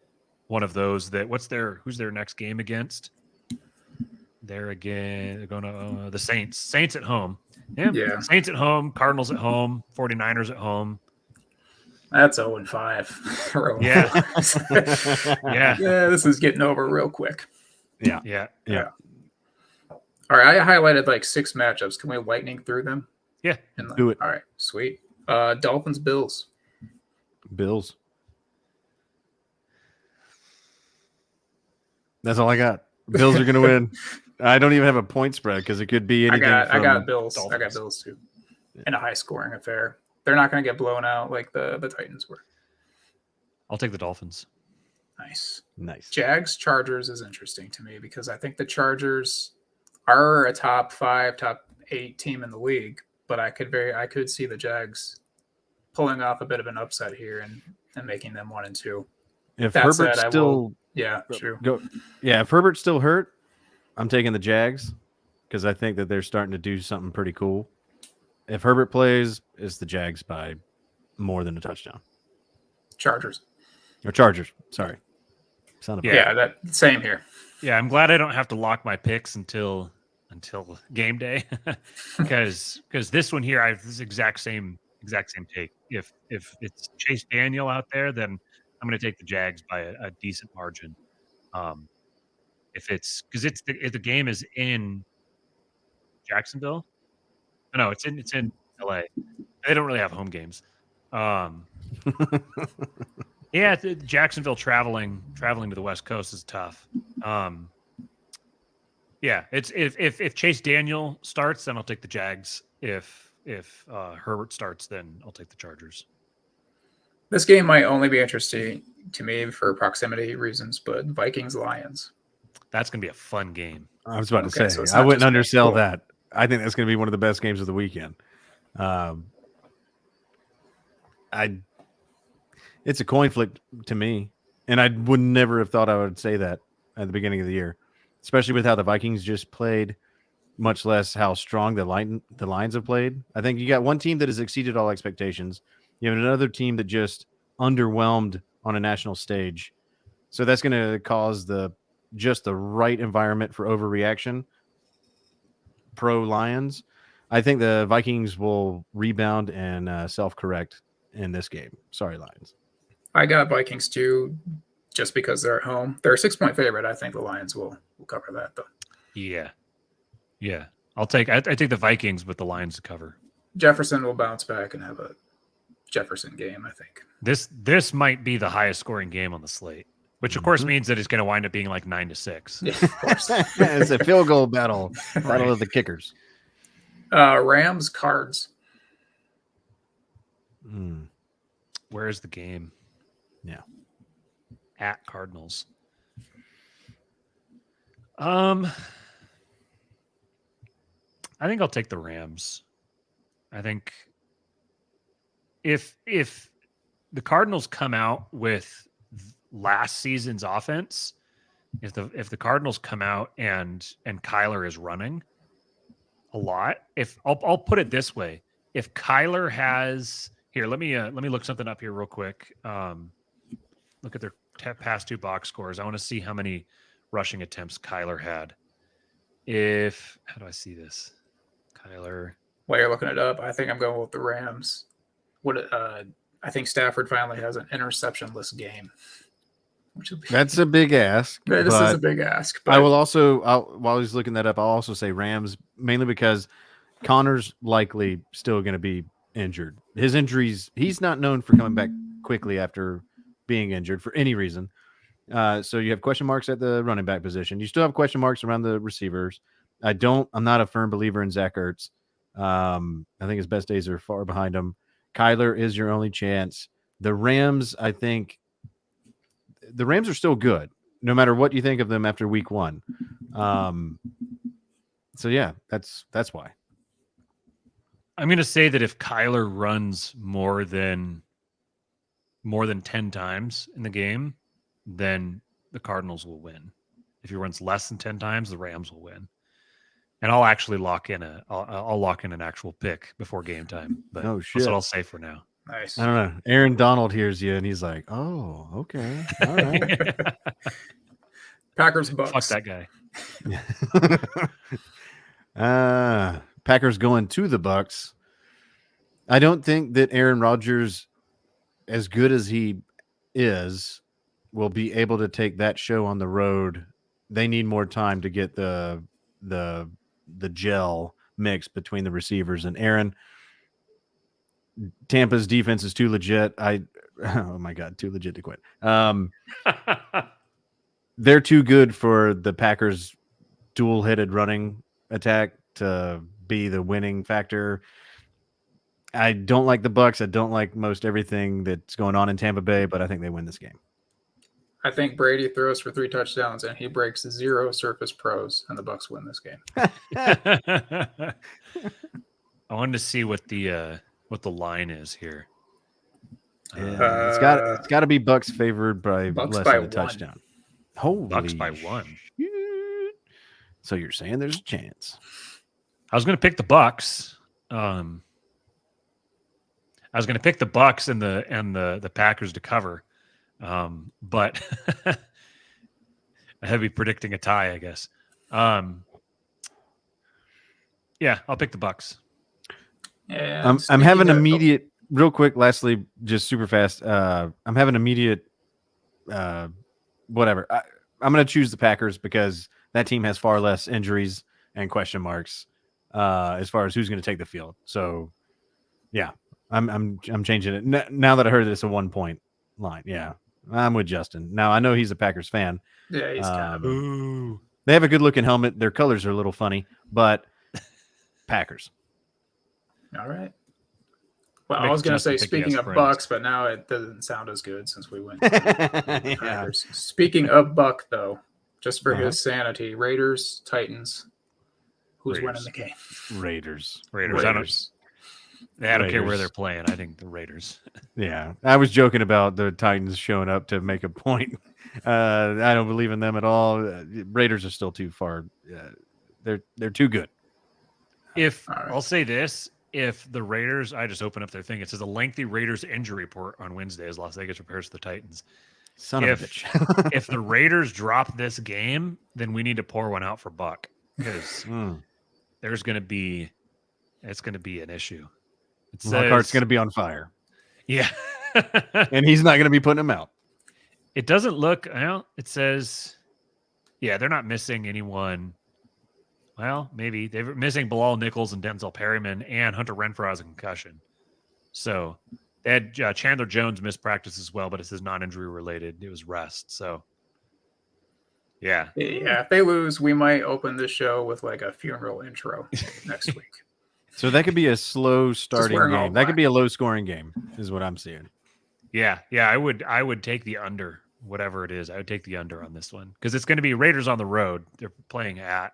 one of those that who's their next game against? They're going to the Saints at home. Yeah. Saints at home, Cardinals at home, 49ers at home. That's 0-5. Or 0-4. Yeah. Yeah, this is getting over real quick. Yeah. All right, I highlighted like 6 matchups. Can we lightning through them? Yeah. Do it. All right, sweet. Dolphins, Bills. Bills. That's all I got. Bills are going to win. I don't even have a point spread because it could be anything. I got Bills. Dolphins. I got Bills too. In a high scoring affair. They're not going to get blown out like the Titans were. I'll take the Dolphins. Nice. Jags, Chargers is interesting to me because I think the Chargers are a top 5, top 8 team in the league, but I could see the Jags pulling off a bit of an upset here and making them 1-2. If That Herbert's said, still true. if Herbert's still hurt, I'm taking the Jags because I think that they're starting to do something pretty cool. If Herbert plays, it's the Jags by more than a touchdown. Chargers. Sorry. Yeah, that same here. Yeah, I'm glad I don't have to lock my picks until game day because this one here I have this exact same take. If it's Chase Daniel out there, then I'm going to take the Jags by a decent margin. If the game is in Jacksonville, no, it's in LA. They don't really have home games. Yeah, Jacksonville traveling to the West Coast is tough. Yeah, it's if Chase Daniel starts, then I'll take the Jags. If Herbert starts, then I'll take the Chargers. This game might only be interesting to me for proximity reasons, but Vikings Lions. That's gonna be a fun game. I was about to say so it's I not wouldn't just undersell cool. that. I think that's going to be one of the best games of the weekend. It's a coin flip to me, and I would never have thought I would say that at the beginning of the year, especially with how the Vikings just played, much less how strong the Lions have played. I think you got one team that has exceeded all expectations. You have another team that just underwhelmed on a national stage. So that's going to cause the right environment for overreaction. Pro Lions. I think the Vikings will rebound and self-correct in this game. Sorry, Lions. I got Vikings too, just because they're at home. They're a 6-point favorite. I think the Lions will cover that though. Yeah. I take the Vikings, but the Lions to cover. Jefferson will bounce back and have a Jefferson game, I think. This might be the highest scoring game on the slate, which of course means that it's going to wind up being like 9-6. Yeah, of course. It's a field goal battle. Battle of the kickers. Rams, Cards. Where's the game? Yeah. At Cardinals. I think I'll take the Rams. I think if the Cardinals come out with last season's offense, if the Cardinals come out and Kyler is running a lot, if I'll put it this way, if Kyler has here, let me look something up here real quick. Look at their past 2 box scores. I want to see how many rushing attempts Kyler had. How do I see this? Kyler. While you're looking it up, I think I'm going with the Rams. I think Stafford finally has an interception-less game. That's a big ask. This is a big ask. But I will also, while he's looking that up, I'll also say Rams, mainly because Connor's likely still going to be injured. His injuries, he's not known for coming back quickly after being injured for any reason. So you have question marks at the running back position. You still have question marks around the receivers. I'm not a firm believer in Zach Ertz. I think his best days are far behind him. Kyler is your only chance. The Rams, I think the Rams are still good, no matter what you think of them after week 1. So yeah, that's why. I'm going to say that if Kyler runs more than 10 times in the game, then the Cardinals will win. If he runs less than 10 times, the Rams will win. And I'll actually lock in an actual pick before game time. But that's what I'll say for now. Nice. I don't know. Aaron Donald hears you and he's like, "Oh, okay, all right." Packers, Bucks. Fuck that guy. Packers going to the Bucks. I don't think that Aaron Rodgers as good as he is, will be able to take that show on the road. They need more time to get the gel mix between the receivers and Aaron. Tampa's defense is too legit. Oh my God, too legit to quit. They're too good for the Packers' dual-headed running attack to be the winning factor. I don't like the Bucks. I don't like most everything that's going on in Tampa Bay, but I think they win this game. I think Brady throws for 3 touchdowns and he breaks 0 Surface Pros, and the Bucks win this game. I wanted to see what the line is here. Yeah, it's got to be Bucks favored by Bucks less by than a 1. touchdown. Holy Bucks by 1. shit. So you're saying there's a chance? I was going to pick the Bucks. I was going to pick the Bucks and the Packers to cover, but I had to be predicting a tie, I guess. Yeah, I'll pick the Bucks. And I'm having speaking of- immediate, real quick. Lastly, just super fast. I'm having immediate, whatever. I'm going to choose the Packers because that team has far less injuries and question marks as far as who's going to take the field. So, yeah, I'm changing it now that I heard that it's a 1-point line. Yeah, I'm with Justin. Now I know he's a Packers fan. Yeah, he's kind of. Ooh. They have a good looking helmet. Their colors are a little funny, but Packers. All right. Well, I Make was going to Justin say, think he has speaking of friends. Bucks, but now it doesn't sound as good since we went. Yeah. Packers. Speaking of Buck, though, just for Uh-huh. his sanity, Raiders, Titans. Who's Raiders. winning the game? Raiders. Raiders. I don't care where Raiders. they're playing. I think the Raiders. Yeah, I was joking about the Titans showing up to make a point. I don't believe in them at all. Raiders are still too far. They're too good. If All right. I'll say this, if the Raiders, I just open up their thing. It says a lengthy Raiders injury report on Wednesday as Las Vegas prepares for the Titans. Son of a If- bitch. If the Raiders drop this game, then we need to pour one out for Buck because it's going to be an issue. It Lockhart's says, going to be on fire, yeah. and he's not going to be putting him out. It doesn't look. Well, it says, yeah, they're not missing anyone. Well, maybe they're missing Bilal Nichols and Denzel Perryman, and Hunter Renfrow has a concussion. So they had Chandler Jones missed practice as well, but it says non-injury related. It was rest. So yeah, Yeah, if they lose, we might open this show with like a funeral intro next week. So that could be a slow starting wearing all game. That could black. be a low scoring game, is what I'm seeing. yeah. I would take the under, whatever it is. I would take the under on this one because it's going to be Raiders on the road. They're playing at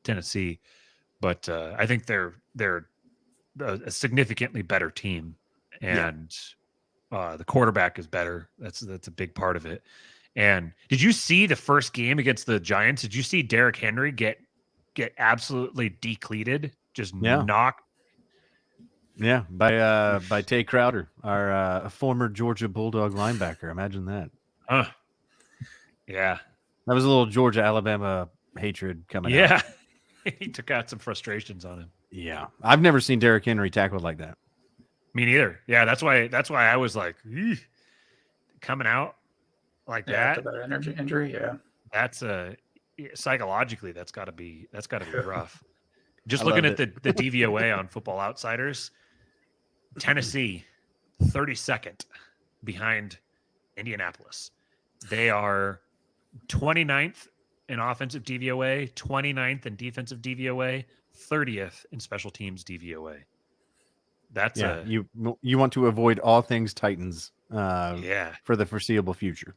Tennessee, but I think they're a significantly better team, and the quarterback is better. That's a big part of it. And did you see the first game against the Giants? Did you see Derrick Henry get absolutely decleated? Just Yeah. knocked. Yeah, by Tay Crowder, our former Georgia Bulldog linebacker. Imagine that. Huh. Yeah. That was a little Georgia Alabama hatred coming out. Yeah. He took out some frustrations on him. Yeah. I've never seen Derrick Henry tackled like that. Me neither. Yeah, that's why I was like, "Eeh." Coming out like Yeah, that. after that injury, yeah. That's psychologically that's got to be rough. Just I looking loved at the DVOA on Football Outsiders, Tennessee 32nd behind Indianapolis. They are 29th in offensive DVOA, 29th in defensive DVOA, 30th in special teams DVOA. That's you want to avoid all things Titans yeah. for the foreseeable future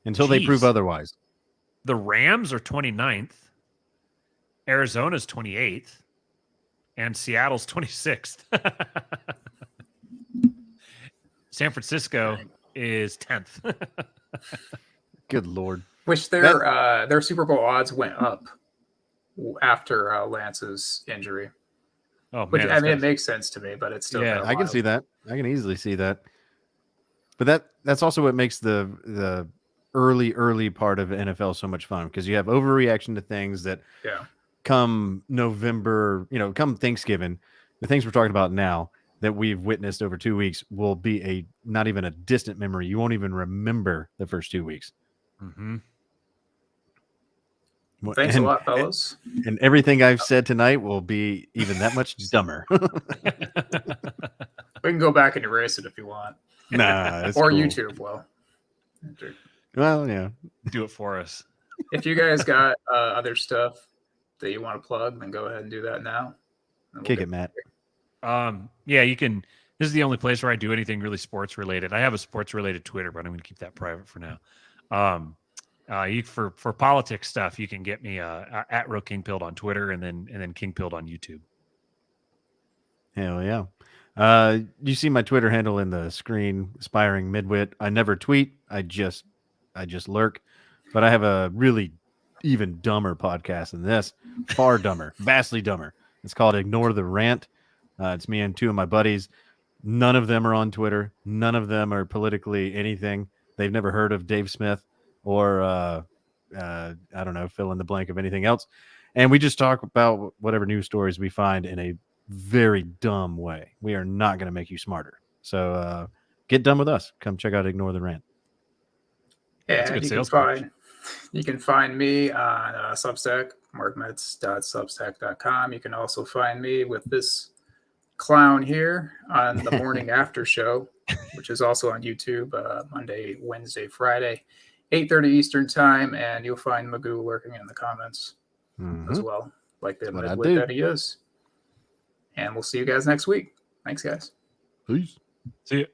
until they Jeez. prove otherwise. The Rams are 29th, Arizona's 28th, and Seattle's 26th. San Francisco is 10th. Good Lord. Which their Super Bowl odds went up after Lance's injury. Oh Which man, I mean, it makes sense to me, but it's still Yeah, kinda I can wild. see that. I can easily see that. But that's also what makes the early part of NFL so much fun because you have overreaction to things that Yeah. come November, come Thanksgiving, the things we're talking about now, that we've witnessed over 2 weeks will be not even a distant memory. You won't even remember the first 2 weeks. Mm-hmm. Thanks a lot, fellas. And everything I've said tonight will be even that much dumber. We can go back and erase it if you want. Nah, it's Or cool. YouTube will. Well, yeah. Do it for us. If you guys got other stuff that you want to plug, then go ahead and do that now. Kick it, Matt. Yeah, you can. This is the only place where I do anything really sports related. I have a sports related Twitter, but I'm going to keep that private for now. For politics stuff, you can get me at Real King Pilled on Twitter, and then King Pilled on YouTube. Hell yeah. You see my Twitter handle in the screen, Aspiring Midwit. I never tweet. I just lurk. But I have a really even dumber podcast than this. Far dumber, vastly dumber. It's called Ignore the Rant. It's me and two of my buddies. None of them are on Twitter. None of them are politically anything. They've never heard of Dave Smith or I don't know, fill in the blank of anything else. And we just talk about whatever news stories we find in a very dumb way. We are not going to make you smarter. So get done with us. Come check out Ignore the Rant. Yeah, you can find me on Substack, markmetz.substack.com. You can also find me with this clown here on the Morning After Show, which is also on YouTube, Monday, Wednesday, Friday, 8:30 Eastern Time, and you'll find Magoo lurking in the comments as well, like the midwit that he is. And we'll see you guys next week. Thanks, guys. Peace. See you.